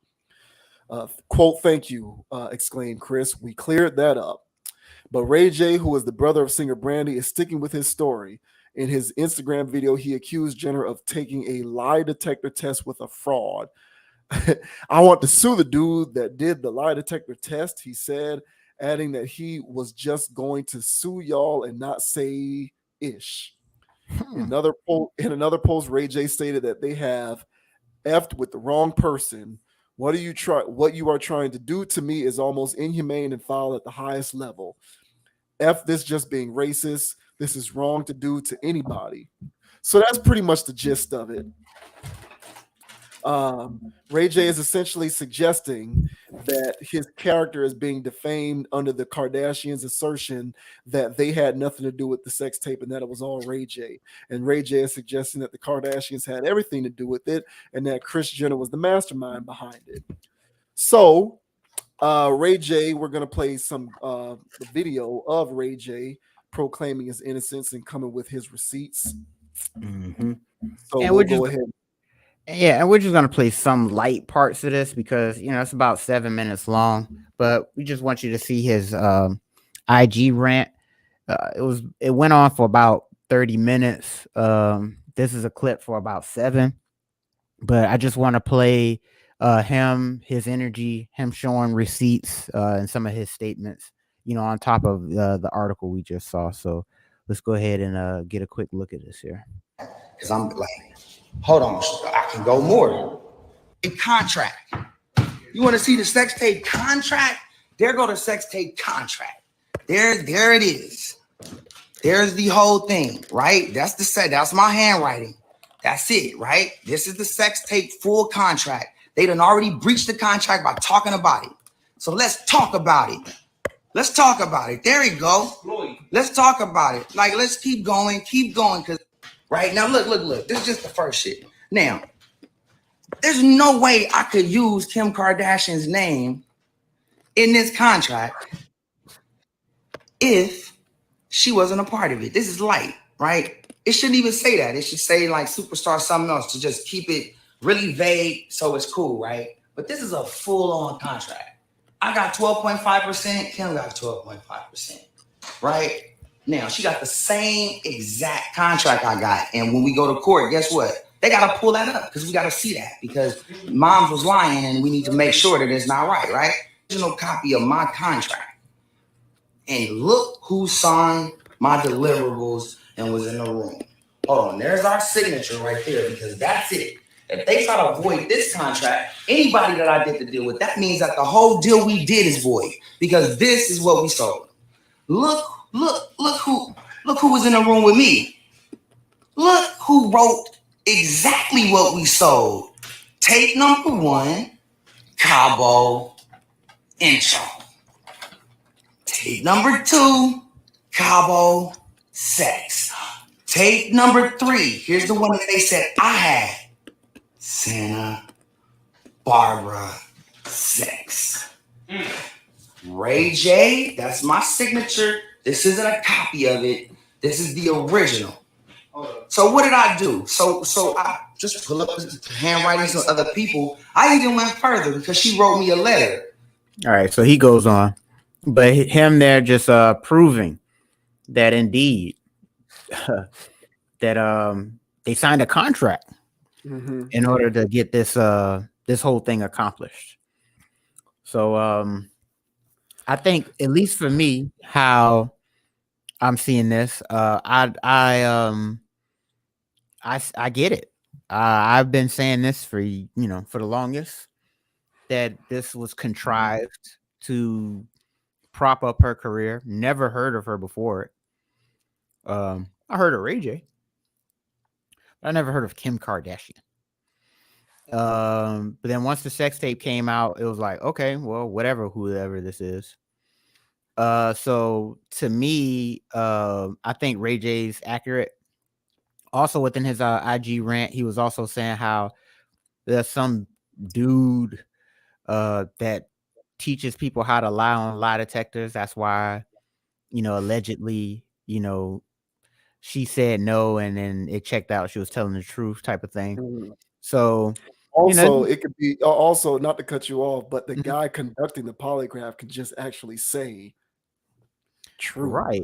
Quote, "Thank you," exclaimed Kris. "We cleared that up." But Ray J, who is the brother of singer Brandy, is sticking with his story. In his Instagram video, he accused Jenner of taking a lie detector test with a fraud. "I want to sue the dude that did the lie detector test," he said, adding that he was just going to sue y'all and not say ish. In another post, Ray J stated that they have effed with the wrong person. What you are trying to do to me is almost inhumane and foul at the highest level. F this just being racist. This is wrong to do to anybody. So that's pretty much the gist of it. Ray J is essentially suggesting that his character is being defamed under the Kardashians' assertion that they had nothing to do with the sex tape and that it was all Ray J. And Ray J is suggesting that the Kardashians had everything to do with it and that Kris Jenner was the mastermind behind it. So Ray J, we're going to play some video of Ray J proclaiming his innocence and coming with his receipts.
Mm-hmm.
So we'll go ahead.
Yeah, and we're just gonna play some light parts of this because it's about 7 minutes long. But we just want you to see his IG rant. It went on for about 30 minutes. This is a clip for about 7, but I just want to play his energy, him showing receipts and some of his statements, on top of the article we just saw. So let's go ahead and get a quick look at this here.
Because I'm like, hold on, I can go more. A contract. You want to see the sex tape contract? There go the sex tape contract. There it is. There's the whole thing, right? That's my handwriting. That's it, right? This is the sex tape full contract. They done already breached the contract by talking about it. So let's talk about it. Let's talk about it. There you go. Let's talk about it. Like, let's keep going. Because right now, look. This is just the first shit. Now, there's no way I could use Kim Kardashian's name in this contract if she wasn't a part of it. This is light, right? It shouldn't even say that. It should say like superstar something else to just keep it really vague so it's cool, right? But this is a full-on contract. I got 12.5%. Kim got 12.5%, right? Now, she got the same exact contract I got. And when we go to court, guess what? They got to pull that up because we got to see that because Moms was lying and we need to make sure that it's not right? Original copy of my contract. And look who signed my deliverables and was in the room. Hold on, there's our signature right there because that's it. If they try to void this contract, anybody that I did the deal with, that means that the whole deal we did is void because this is what we sold. Look who was in the room with me. Look who wrote exactly what we sold. Tape number 1, Cabo intro. Tape number 2, Cabo sex. Tape number 3, here's the one that they said I had. Santa Barbara sex. Ray J, that's my signature. This isn't a copy of it. This is the original. So what did I do? So I just pull up handwritings of other people. I even went further because she wrote me a letter.
All right, so he goes on, but him there just proving that indeed that they signed a contract in order to get this this whole thing accomplished. So I think, at least for me, how I'm seeing this, I get it. I've been saying this for for the longest, that this was contrived to prop up her career. Never heard of her before it. I heard of Ray J, but I never heard of Kim Kardashian. But then once the sex tape came out, it was like, okay, well, whoever this is. So to me, I think Ray J's accurate. Also within his IG rant, he was also saying how there's some dude that teaches people how to lie on lie detectors. That's why, allegedly, she said no and then it checked out she was telling the truth type of thing. So
also, it could be also, not to cut you off, but the guy conducting the polygraph can just actually say true.
Right.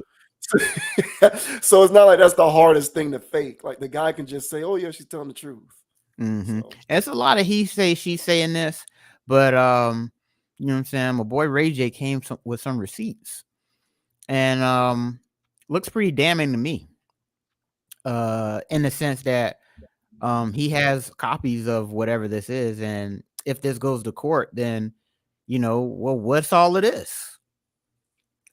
So it's not like that's the hardest thing to fake. Like the guy can just say, "Oh yeah, she's telling the truth." So.
And it's a lot of he say, she say in this, but you know what I'm saying? My boy Ray J came with some receipts, and looks pretty damning to me. In the sense that he has copies of whatever this is, and if this goes to court, then well, what's all of this?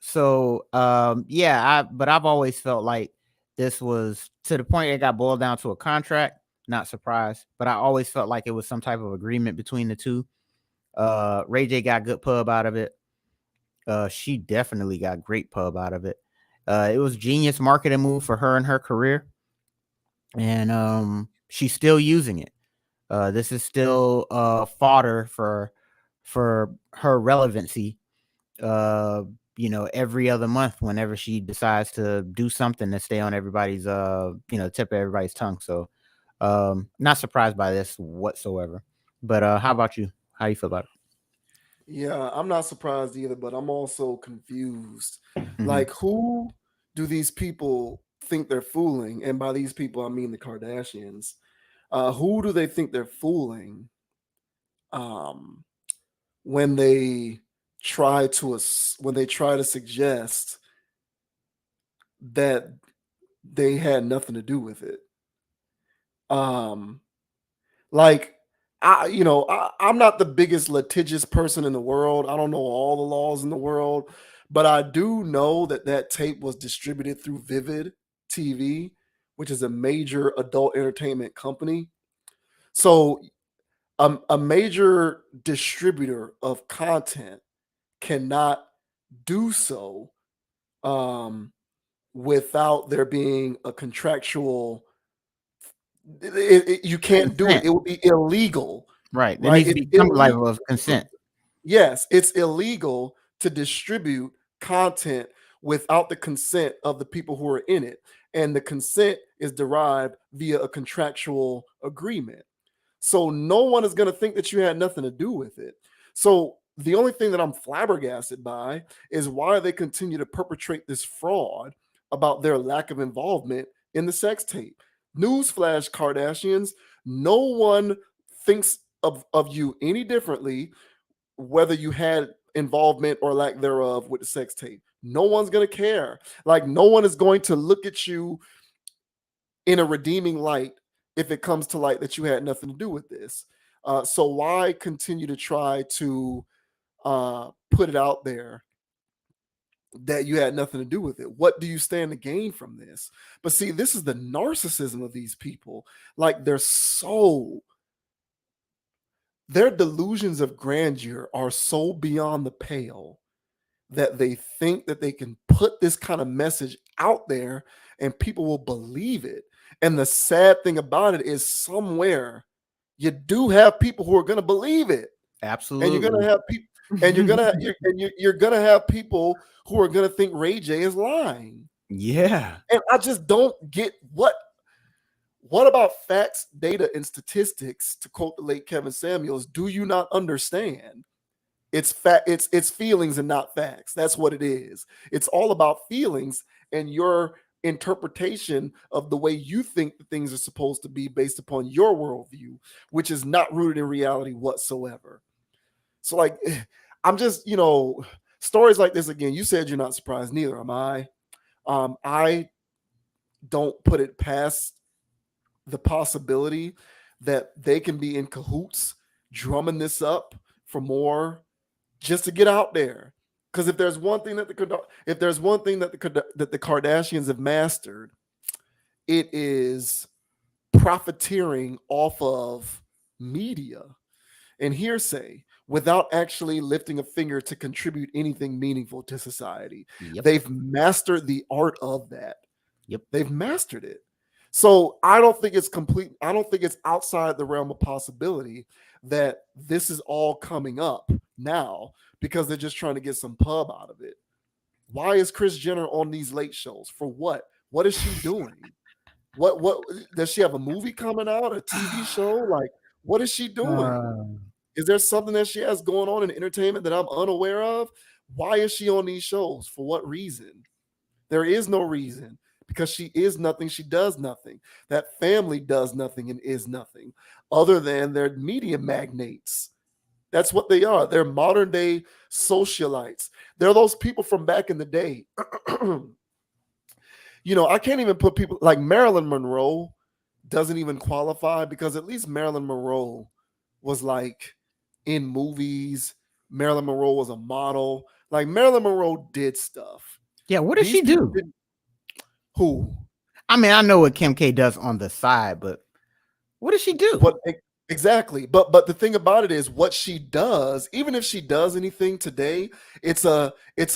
So but I've always felt like this was, to the point it got boiled down to a contract. Not surprised, but I always felt like it was some type of agreement between the two. Ray J got good pub out of it. She definitely got great pub out of it. It was genius marketing move for her and her career, and she's still using it. This is still fodder for her relevancy. Every other month, whenever she decides to do something to stay on everybody's tip of everybody's tongue. So not surprised by this whatsoever. But how about you? How you feel about it?
Yeah, I'm not surprised either, but I'm also confused. Like, who do these people think they're fooling? And by these people, I mean the Kardashians. Who do they think they're fooling when they try to suggest that they had nothing to do with it? Like, I'm not the biggest litigious person in the world. I don't know all the laws in the world, but I do know that tape was distributed through Vivid TV, which is a major adult entertainment company. So a major distributor of content cannot do so without there being a contractual. You can't do it.
Consent.
It would be illegal,
Right. There
right?
needs to
It's
be some level
illegal.
of consent.
Yes, it's illegal to distribute content without the consent of the people who are in it. And the consent is derived via a contractual agreement. So no one is going to think that you had nothing to do with it. So the only thing that I'm flabbergasted by is why they continue to perpetrate this fraud about their lack of involvement in the sex tape. Newsflash, Kardashians, no one thinks of you any differently whether you had involvement or lack thereof with the sex tape. No one's going to care. Like, no one is going to look at you in a redeeming light if it comes to light that you had nothing to do with this. So why continue to try to put it out there that you had nothing to do with it? What do you stand to gain from this? But see, this is the narcissism of these people. Like, their delusions of grandeur are so beyond the pale that they think that they can put this kind of message out there and people will believe it. And the sad thing about it is, somewhere you do have people who are going to believe it.
Absolutely.
And you're going to have people, and you're going to have people who are going to think Ray J is lying.
Yeah.
And I just don't get what about facts, data, and statistics? To quote the late Kevin Samuels, do you not understand? It's feelings and not facts. That's what it is. It's all about feelings and your interpretation of the way you think the things are supposed to be based upon your worldview, which is not rooted in reality whatsoever. So, like, I'm just, stories like this again. You said you're not surprised, neither am I. I don't put it past the possibility that they can be in cahoots, drumming this up for more, just to get out there. Because if there's one thing that the Kardashians have mastered, it is profiteering off of media and hearsay without actually lifting a finger to contribute anything meaningful to society.
Yep.
They've mastered the art of that.
Yep.
They've mastered it. So I don't think it's complete. I don't think it's outside the realm of possibility that this is all coming up now because they're just trying to get some pub out of it. Why is Kris Jenner on these late shows? For what? What is she doing? What does she have a movie coming out, a TV show? Like, what is she doing? Is there something that she has going on in entertainment that I'm unaware of? Why is she on these shows? For what reason? There is no reason, because she is nothing. She does nothing. That family does nothing and is nothing other than they're media magnates. That's what they are. They're modern day socialites. They're those people from back in the day. I can't even put people like Marilyn Monroe doesn't even qualify, because at least Marilyn Monroe was like in movies. Marilyn Monroe was a model. Like, Marilyn Monroe did stuff.
Yeah. What does she do?
Who?
I mean, I know what Kim K does on the side, but what does she do?
What exactly? But the thing about it is, what she does, even if she does anything today, it's a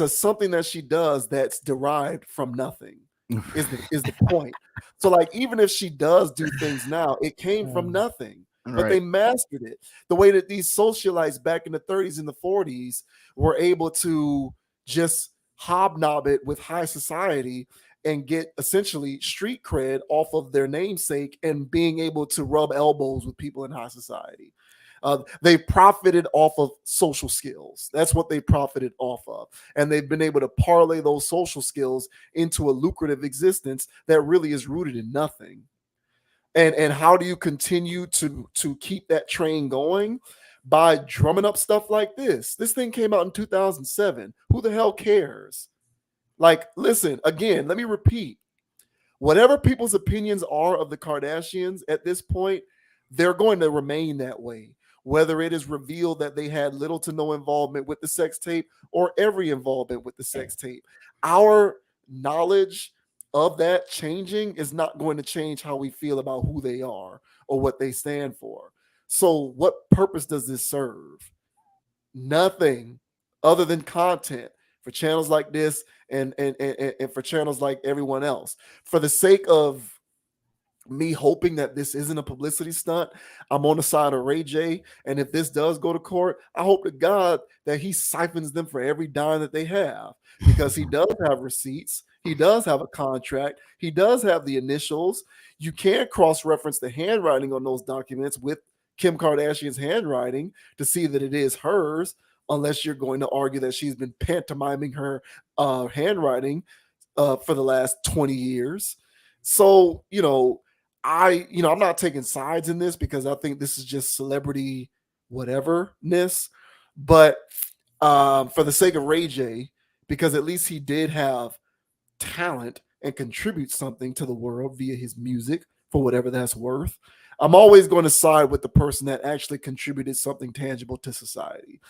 something that she does that's derived from nothing. Is the point. So, like, even if she does do things now, it came from nothing. But they mastered it. The way that these socialites back in the 30s and the 40s were able to just hobnob it with high society and get essentially street cred off of their namesake and being able to rub elbows with people in high society. They profited off of social skills. That's what they profited off of. And they've been able to parlay those social skills into a lucrative existence that really is rooted in nothing. And how do you continue to keep that train going? By drumming up stuff like this. This thing came out in 2007. Who the hell cares? Like, listen, again, let me repeat. Whatever people's opinions are of the Kardashians at this point, they're going to remain that way. Whether it is revealed that they had little to no involvement with the sex tape or every involvement with the sex tape, our knowledge of that changing is not going to change how we feel about who they are or what they stand for. So what purpose does this serve? Nothing other than content, for channels like this and for channels like everyone else. For the sake of me hoping that this isn't a publicity stunt, I'm on the side of Ray J. And if this does go to court, I hope to God that he siphons them for every dime that they have, because he does have receipts. He does have a contract. He does have the initials. You can't cross-reference the handwriting on those documents with Kim Kardashian's handwriting to see that it is hers, unless you're going to argue that she's been pantomiming her handwriting for the last 20 years. So, I'm not taking sides in this because I think this is just celebrity whateverness. But for the sake of Ray J, because at least he did have talent and contribute something to the world via his music, for whatever that's worth, I'm always going to side with the person that actually contributed something tangible to society.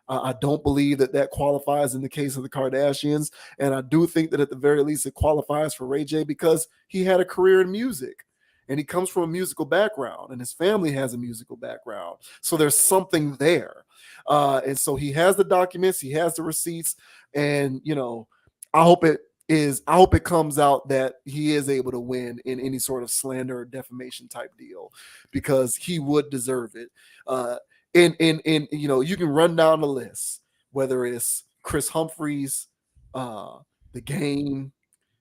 I don't believe that qualifies in the case of the Kardashians. And I do think that at the very least it qualifies for Ray J because he had a career in music and he comes from a musical background and his family has a musical background. So there's something there. And so he has the documents, he has the receipts. And, I hope it comes out that he is able to win in any sort of slander or defamation type deal, because he would deserve it. You can run down the list, whether it's Chris Humphries, The Game,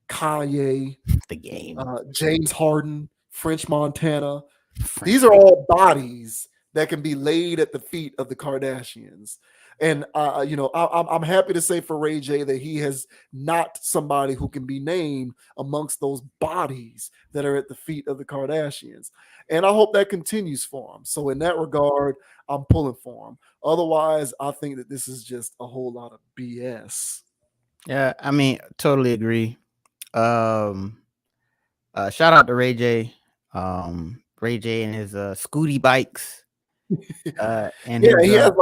Kanye,
The Game,
James Harden, French Montana.
French.
These are all bodies that can be laid at the feet of the Kardashians. And I'm happy to say for Ray J that he has not somebody who can be named amongst those bodies that are at the feet of the Kardashians. And I hope that continues for him. So in that regard, I'm pulling for him. Otherwise, I think that this is just a whole lot of BS.
Yeah, I mean, totally agree. Shout out to Ray Ray J and his scooty bikes. And
yeah,
his,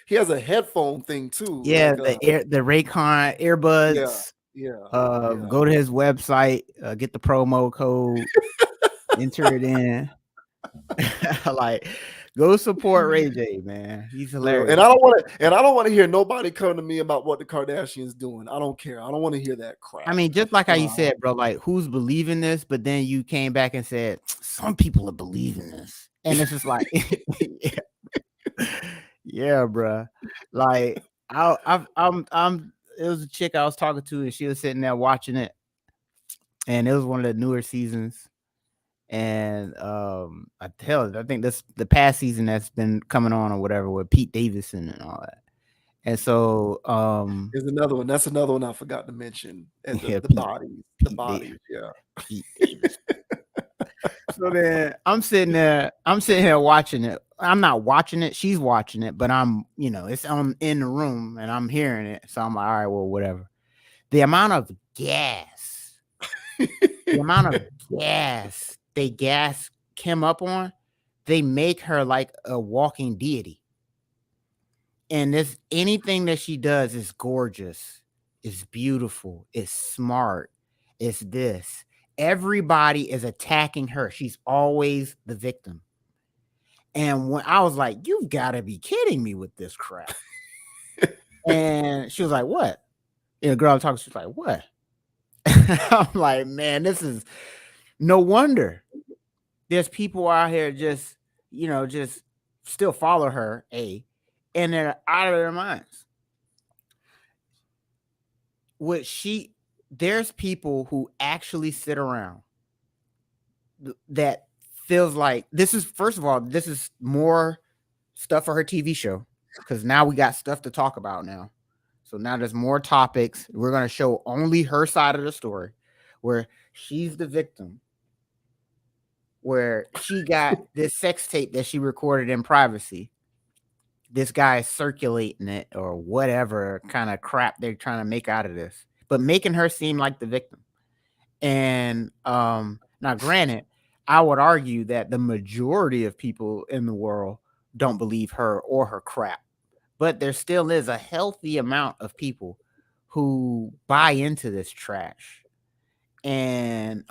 he has a headphone thing too.
Yeah,
like,
the Raycon earbuds.
Yeah.
Go to his website, get the promo code, enter it in. Like, go support Ray J, man. He's hilarious.
And I don't want to hear nobody come to me about what the Kardashians doing. I don't care. I don't want to hear that crap.
I mean, just like how you said, bro, like, who's believing this? But then you came back and said some people are believing this, and it's just like, yeah, bro. Like, it was a chick I was talking to, and she was sitting there watching it, and it was one of the newer seasons. And I think this the past season that's been coming on or whatever with Pete Davidson and all that. And so
there's another one. That's another one I forgot to mention. And the bodies. Yeah.
Pete Davidson. So then I'm sitting here watching it. I'm not watching it, she's watching it, but I'm in the room and I'm hearing it. So I'm like, all right, well, whatever. The amount of gas they gas Kim up on, they make her like a walking deity. And anything that she does is gorgeous, is beautiful, is smart, is this. Everybody is attacking her. She's always the victim. And when I was like, you've got to be kidding me with this crap. And she was like, what? And the girl I'm talking to, she's like, what? I'm like, man, this is no wonder there's people out here just still follow her, and they're out of their minds. There's people who actually sit around that feels like this is, first of all, this is more stuff for her TV show, because now we got stuff to talk about now. So now there's more topics. We're going to show only her side of the story, where she's the victim, where she got this sex tape that she recorded in privacy. This guy is circulating it or whatever kind of crap they're trying to make out of this, but making her seem like the victim. And now, granted, I would argue that the majority of people in the world don't believe her or her crap, but there still is a healthy amount of people who buy into this trash. And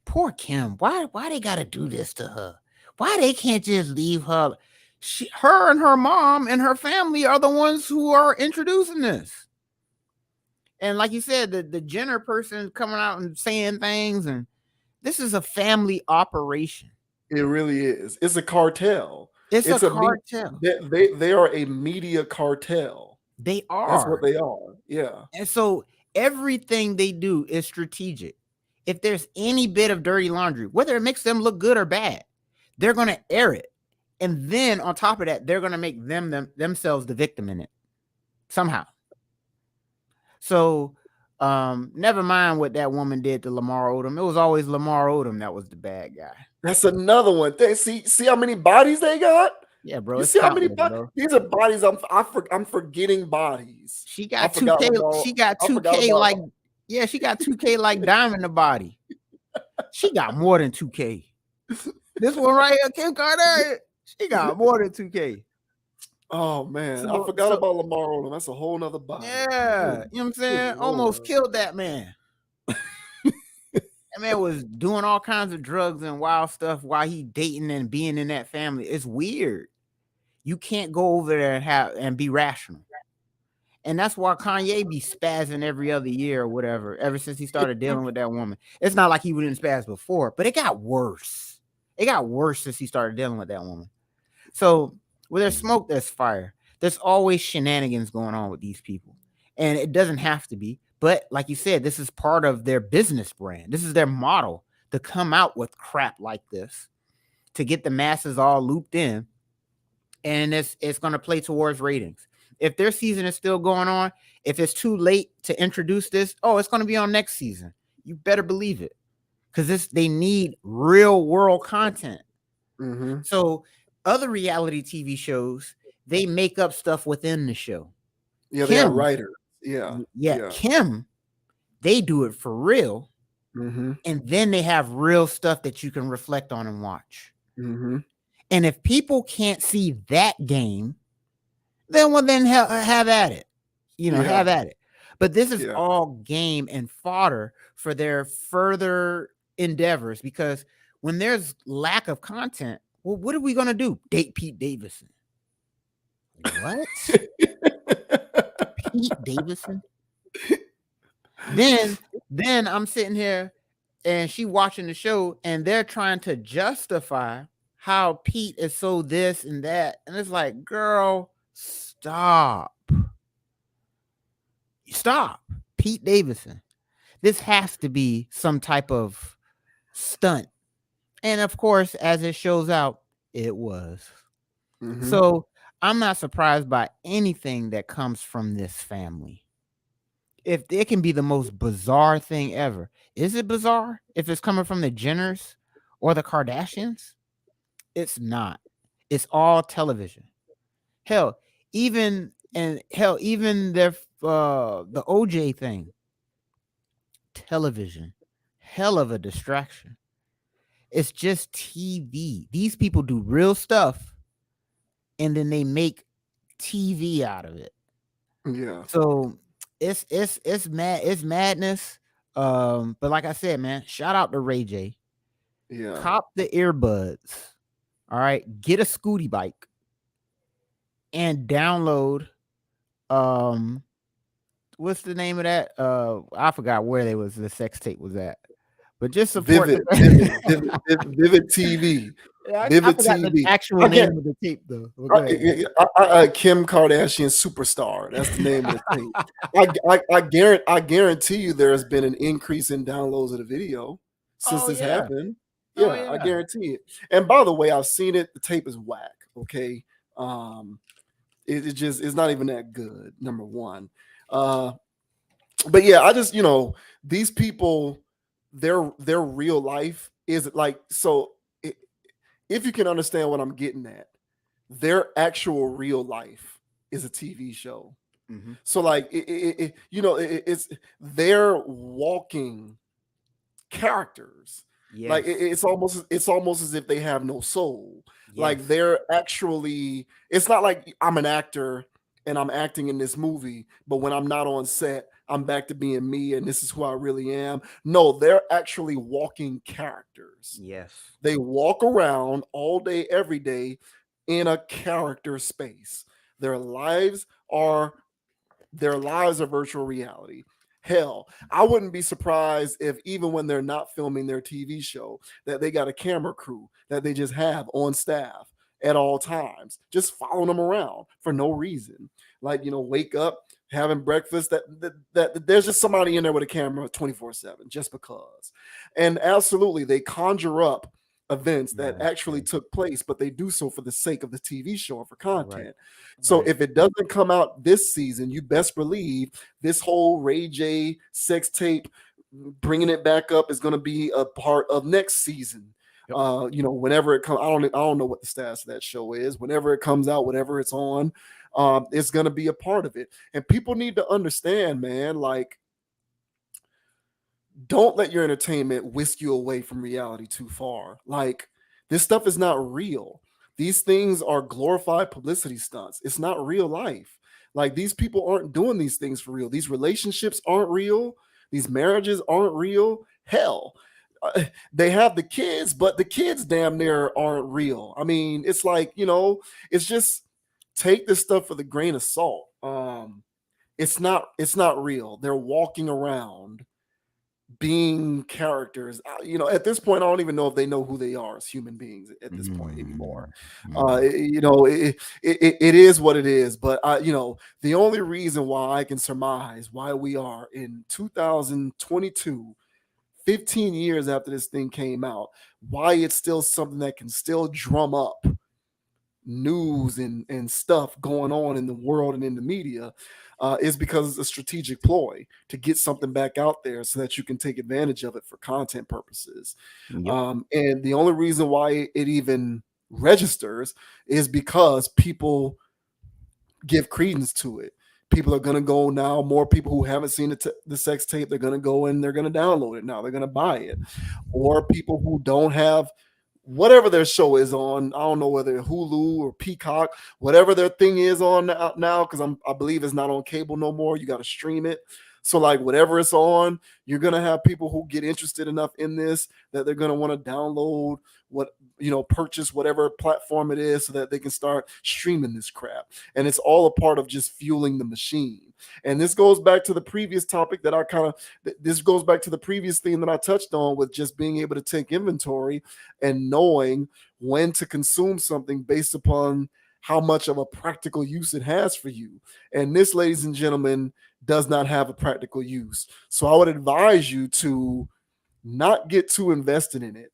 poor Kim, why they gotta do this to her? Why they can't just leave her? her and her mom and her family are the ones who are introducing this. And like you said, the Jenner person coming out and saying things, and this is a family operation.
It really is. It's a cartel.
It's a
It's a
cartel.
they are a media cartel.
They are.
That's what they are. Yeah.
And so everything they do is strategic. If there's any bit of dirty laundry, whether it makes them look good or bad, they're going to air it. And then on top of that, they're going to make themselves the victim in it somehow. So never mind what that woman did to Lamar Odom. It was always Lamar Odom that was the bad guy.
That's another one. See how many bodies they got?
Yeah, bro.
You see how many bodies? These are bodies. I'm forgetting bodies.
She got 2K. She got 2K like she got 2K like Diamond the body. She got more than 2K. This one right here, Kim Kardashian, she got more than 2K.
Oh man, I forgot about Lamar Odom. That's a whole nother body.
Yeah, you know what I'm saying? Almost killed that man. That man was doing all kinds of drugs and wild stuff while he dating and being in that family. It's weird. You can't go over there and be rational. And that's why Kanye be spazzing every other year or whatever, ever since he started dealing with that woman. It's not like he wouldn't spaz before, but it got worse. It got worse since he started dealing with that woman. So where there's smoke, there's fire. There's always shenanigans going on with these people. And it doesn't have to be. But like you said, this is part of their business brand. This is their model to come out with crap like this, to get the masses all looped in. And it's going to play towards ratings. If their season is still going on, if it's too late to introduce this, it's going to be on next season. You better believe it. Because they need real world content.
Mm-hmm.
So other reality TV shows, they make up stuff within the show.
Yeah, they are writers. Yeah.
Kim, they do it for real.
Mm-hmm.
And then they have real stuff that you can reflect on and watch.
Mm-hmm.
And if people can't see that game, then have at it. Have at it. But this is all game and fodder for their further endeavors, because when there's lack of content, well, what are we going to do? Date Pete Davidson. What? Pete Davidson? Then I'm sitting here and she watching the show and they're trying to justify how Pete is so this and that. And it's like, girl, stop. Pete Davidson. This has to be some type of stunt. And of course, as it shows out, it was. Mm-hmm. So I'm not surprised by anything that comes from this family. If it can be the most bizarre thing ever. Is it bizarre if it's coming from the Jenners or the Kardashians? It's not. It's all television. Hell, even their the OJ thing. Television. Hell of a distraction. It's just TV. These people do real stuff and then they make TV out of it.
Yeah.
So it's madness. But like I said, man, shout out to Ray J.
Yeah.
Cop the earbuds. All right. Get a scooty bike and download what's the name of that? I forgot where the Sextape was at. But just support
Vivid TV.
Yeah,
Vivid
I forgot
TV.
The actual name of the tape, though.
Kim Kardashian Superstar. That's the name of the tape. I guarantee you there has been an increase in downloads of the video since this happened. Yeah, I guarantee it. And by the way, I've seen it. The tape is whack. Okay, it's not even that good. Number one, but yeah, I just these people. Their real life is like, so if you can understand what I'm getting at, their actual real life is a TV show. Mm-hmm. So like it's they're walking characters. Yes. Like it's almost as if they have no soul. Yes. Like they're actually, it's not like I'm an actor and I'm acting in this movie, but when I'm not on set, I'm back to being me, and this is who I really am. No, they're actually walking characters.
Yes.
They walk around all day, every day, in a character space. Their lives are their lives are virtual reality. Hell, I wouldn't be surprised if even when they're not filming their TV show, that they got a camera crew that they just have on staff at all times, just following them around for no reason. Like, wake up, having breakfast, that there's just somebody in there with a camera 24/7 just because. And absolutely, they conjure up events that
Right.
actually took place, but they do so for the sake of the TV show or for
Right.
content. So
Right.
if it doesn't come out this season, you best believe this whole Ray J sex tape bringing it back up is going to be a part of next season.
Yep.
Whenever it comes, I don't know what the status of that show is. Whenever it comes out, whatever it's on, it's going to be a part of it. And people need to understand, man, like, don't let your entertainment whisk you away from reality too far. Like, this stuff is not real. These things are glorified publicity stunts. It's not real life. Like, these people aren't doing these things for real. These relationships aren't real. These marriages aren't real. Hell, they have the kids, but the kids damn near aren't real. I mean, it's like, it's just take this stuff with a grain of salt. It's not real. They're walking around being characters. At this point, I don't even know if they know who they are as human beings at this point anymore. It is what it is. But the only reason why I can surmise why we are in 2022, 15 years after this thing came out, why it's still something that can still drum up news and stuff going on in the world and in the media, is because it's a strategic ploy to get something back out there so that you can take advantage of it for content purposes.
Yep.
And the only reason why it even registers is because people give credence to it. People are going to go now. More people who haven't seen the sex tape, they're going to go and they're going to download it now. They're going to buy it. Or people who don't have whatever their show is on. I don't know whether Hulu or Peacock, whatever their thing is on now, because I believe it's not on cable no more. You got to stream it. So like whatever it's on, you're gonna have people who get interested enough in this that they're gonna want to download purchase whatever platform it is so that they can start streaming this crap. And it's all a part of just fueling the machine. And this goes back to the previous topic that this goes back to the previous theme that I touched on with just being able to take inventory and knowing when to consume something based upon how much of a practical use it has for you. And this, ladies and gentlemen, does not have a practical use. So I would advise you to not get too invested in it,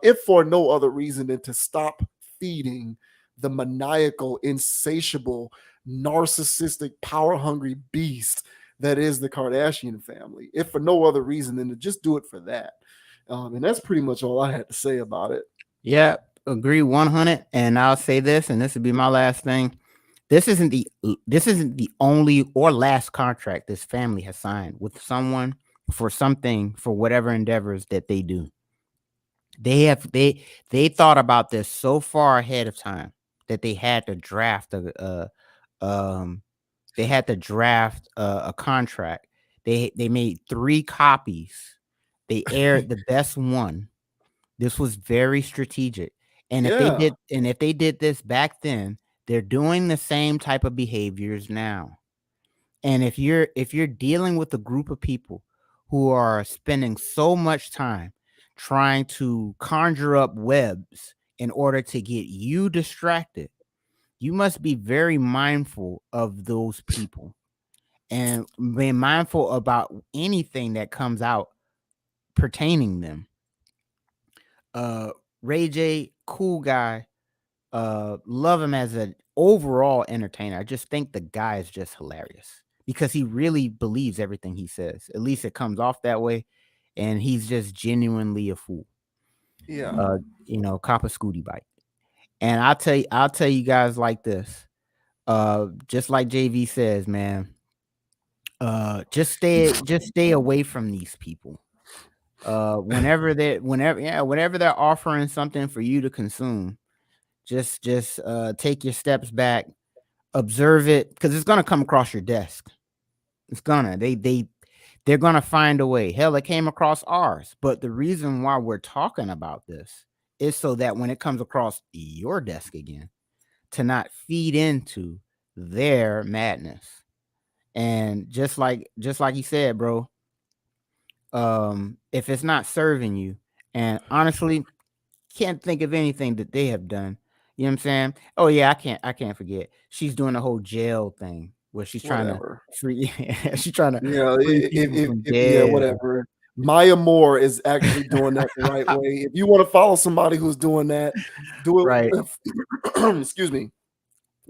if for no other reason than to stop feeding the maniacal, insatiable, narcissistic, power-hungry beast that is the Kardashian family. If for no other reason than to just do it for that. And that's pretty much all I had to say about it.
Yeah, agree 100. And I'll say this, and this would be my last thing. This isn't the only or last contract this family has signed with someone for something, for whatever endeavors that they do. They thought about this so far ahead of time that they had to draft a contract. They made 3 copies. They aired the best one. This was very strategic. And
Yeah.
if they did this back then, they're doing the same type of behaviors now. And if you're dealing with a group of people who are spending so much time trying to conjure up webs in order to get you distracted, you must be very mindful of those people and be mindful about anything that comes out pertaining them. Ray J, cool guy. Love him as an overall entertainer. I just think the guy is just hilarious because he really believes everything he says. At least it comes off that way, and he's just genuinely a fool.
Yeah.
Cop a scooty bike. And I'll tell you guys like this. Just like JV says, man. Just stay away from these people. Whenever they're offering something for you to consume, just take your steps back, observe it, because it's gonna come across your desk. It's gonna they're gonna find a way. Hell, it came across ours. But the reason why we're talking about this is so that when it comes across your desk again, to not feed into their madness. And just like you said, bro, if it's not serving you, and honestly, can't think of anything that they have done. You know what I'm saying? Oh yeah, I can't forget. She's doing the whole jail thing where she's trying to
Whatever.
free she's trying to
Yeah,
free people from
yeah,
jail.
whatever. Maya Moore is actually doing that the right way. If you want to follow somebody who's doing that, do it.
Right.
Excuse me.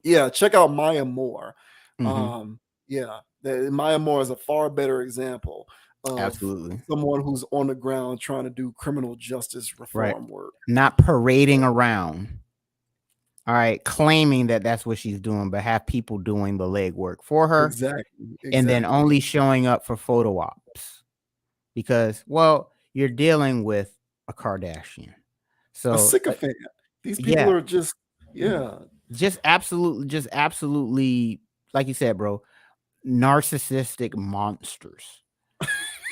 Yeah, check out Maya Moore.
Hmm.
Yeah, Maya Moore is a far better example of
Absolutely.
someone who's on the ground trying to do criminal justice
Right.
reform work.
Not parading around. All right, claiming that that's what she's doing, but have people doing the legwork for her,
Exactly.
and then
Exactly.
only showing up for photo ops because, well, you're dealing with a Kardashian.
A
So,
sycophant. These people
yeah,
are just, yeah.
just absolutely, like you said, bro, narcissistic monsters.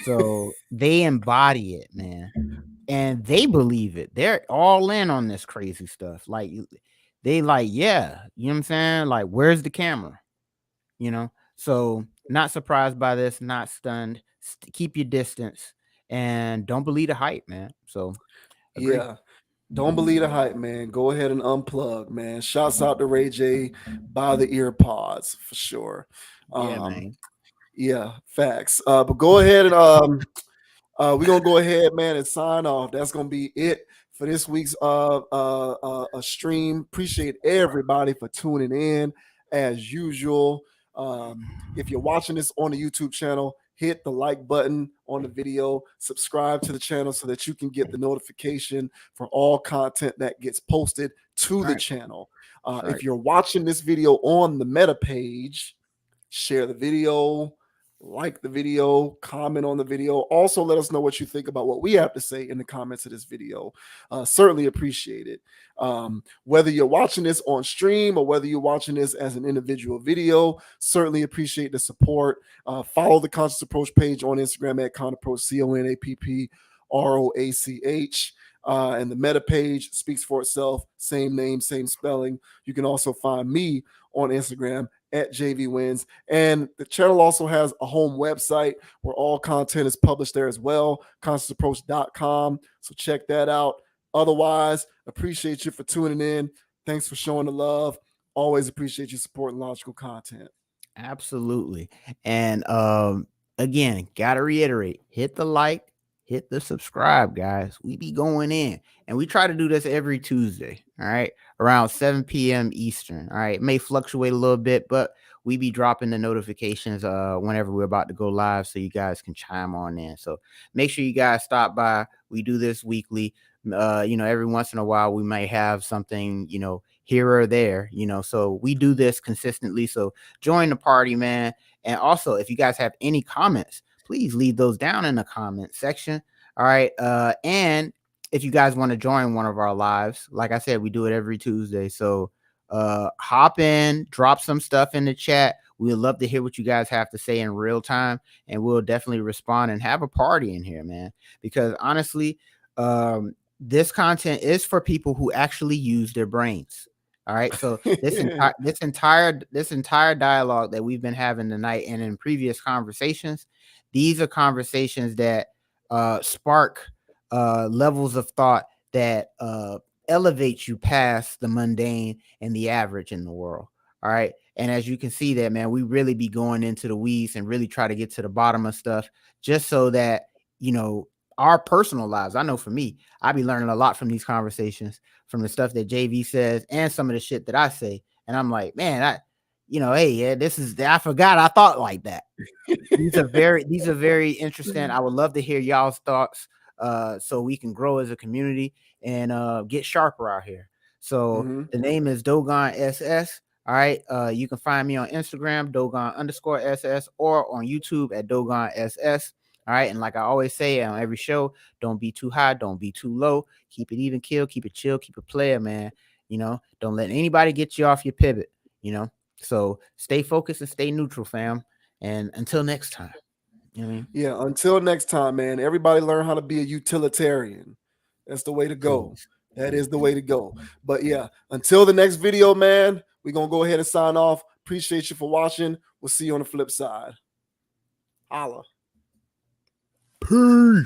So they embody it, man, and they believe it. They're all in on this crazy stuff. Like they like, yeah, you know what I'm saying? Like, where's the camera? You know? So not surprised by this, not stunned. Keep your distance and don't believe the hype, man. So agree.
Yeah. Don't believe the hype, man. Go ahead and unplug, man. Shouts out to Ray J. Buy the ear pods for sure.
Yeah,
Um,
man.
yeah, facts. But go ahead and we're gonna go ahead, man, and sign off. That's gonna be it for this week's stream. Appreciate everybody for tuning in as usual. If you're watching this on the YouTube channel, hit the like button on the video, subscribe to the channel so that you can get the notification for all content that gets posted to the
Right.
channel.
That's right.
If you're watching this video on the Meta page, share the video, like the video, comment on the video. Also, let us know what you think about what we have to say in the comments of this video. Certainly appreciate it. Whether you're watching this on stream or whether you're watching this as an individual video, certainly appreciate the support. Follow the Conscious Approach page on Instagram at Conapproach, CONAPPROACH. And the Meta page speaks for itself. Same name, same spelling. You can also find me on Instagram at JV Wins. And the channel also has a home website where all content is published there as well, consciousapproach.com. So check that out. Otherwise, appreciate you for tuning in. Thanks for showing the love. Always appreciate you supporting logical content.
Absolutely. And again, gotta reiterate, hit the like, hit the subscribe, guys. We be going in. And we try to do this every Tuesday, all right, around 7 p.m. Eastern. All right. It may fluctuate a little bit, but we be dropping the notifications whenever we're about to go live so you guys can chime on in. So make sure you guys stop by. We do this weekly. Every once in a while we may have something, here or there, so we do this consistently. So join the party, man. And also, if you guys have any comments, please leave those down in the comment section. All right. And if you guys want to join one of our lives, like I said, we do it every Tuesday. So hop in, drop some stuff in the chat. We would love to hear what you guys have to say in real time, and we'll definitely respond and have a party in here, man. Because honestly, this content is for people who actually use their brains. All right. So this entire dialogue that we've been having tonight and in previous conversations, these are conversations that spark levels of thought that elevate you past the mundane and the average in the world. All right. And as you can see that, man, we really be going into the weeds and really try to get to the bottom of stuff just so that, our personal lives. I know for me, I be learning a lot from these conversations, from the stuff that JV says and some of the shit that I say. And I'm like, man, hey, yeah, I forgot I thought like that. These are very interesting. I would love to hear y'all's thoughts so we can grow as a community and get sharper out here. So the name is Dogon SS. All right. You can find me on Instagram, Dogon_SS, or on YouTube at Dogon SS. All right. And like I always say on every show, don't be too high, don't be too low. Keep it even kill, keep it chill, keep it player, man. Don't let anybody get you off your pivot, So stay focused and stay neutral, fam. And until next time. You know what I mean?
Yeah, until next time, man. Everybody learn how to be a utilitarian. That's the way to go.
Please.
That is the way to go. But yeah, until the next video, man, we're going to go ahead and sign off. Appreciate you for watching. We'll see you on the flip side. Holla.
Peace.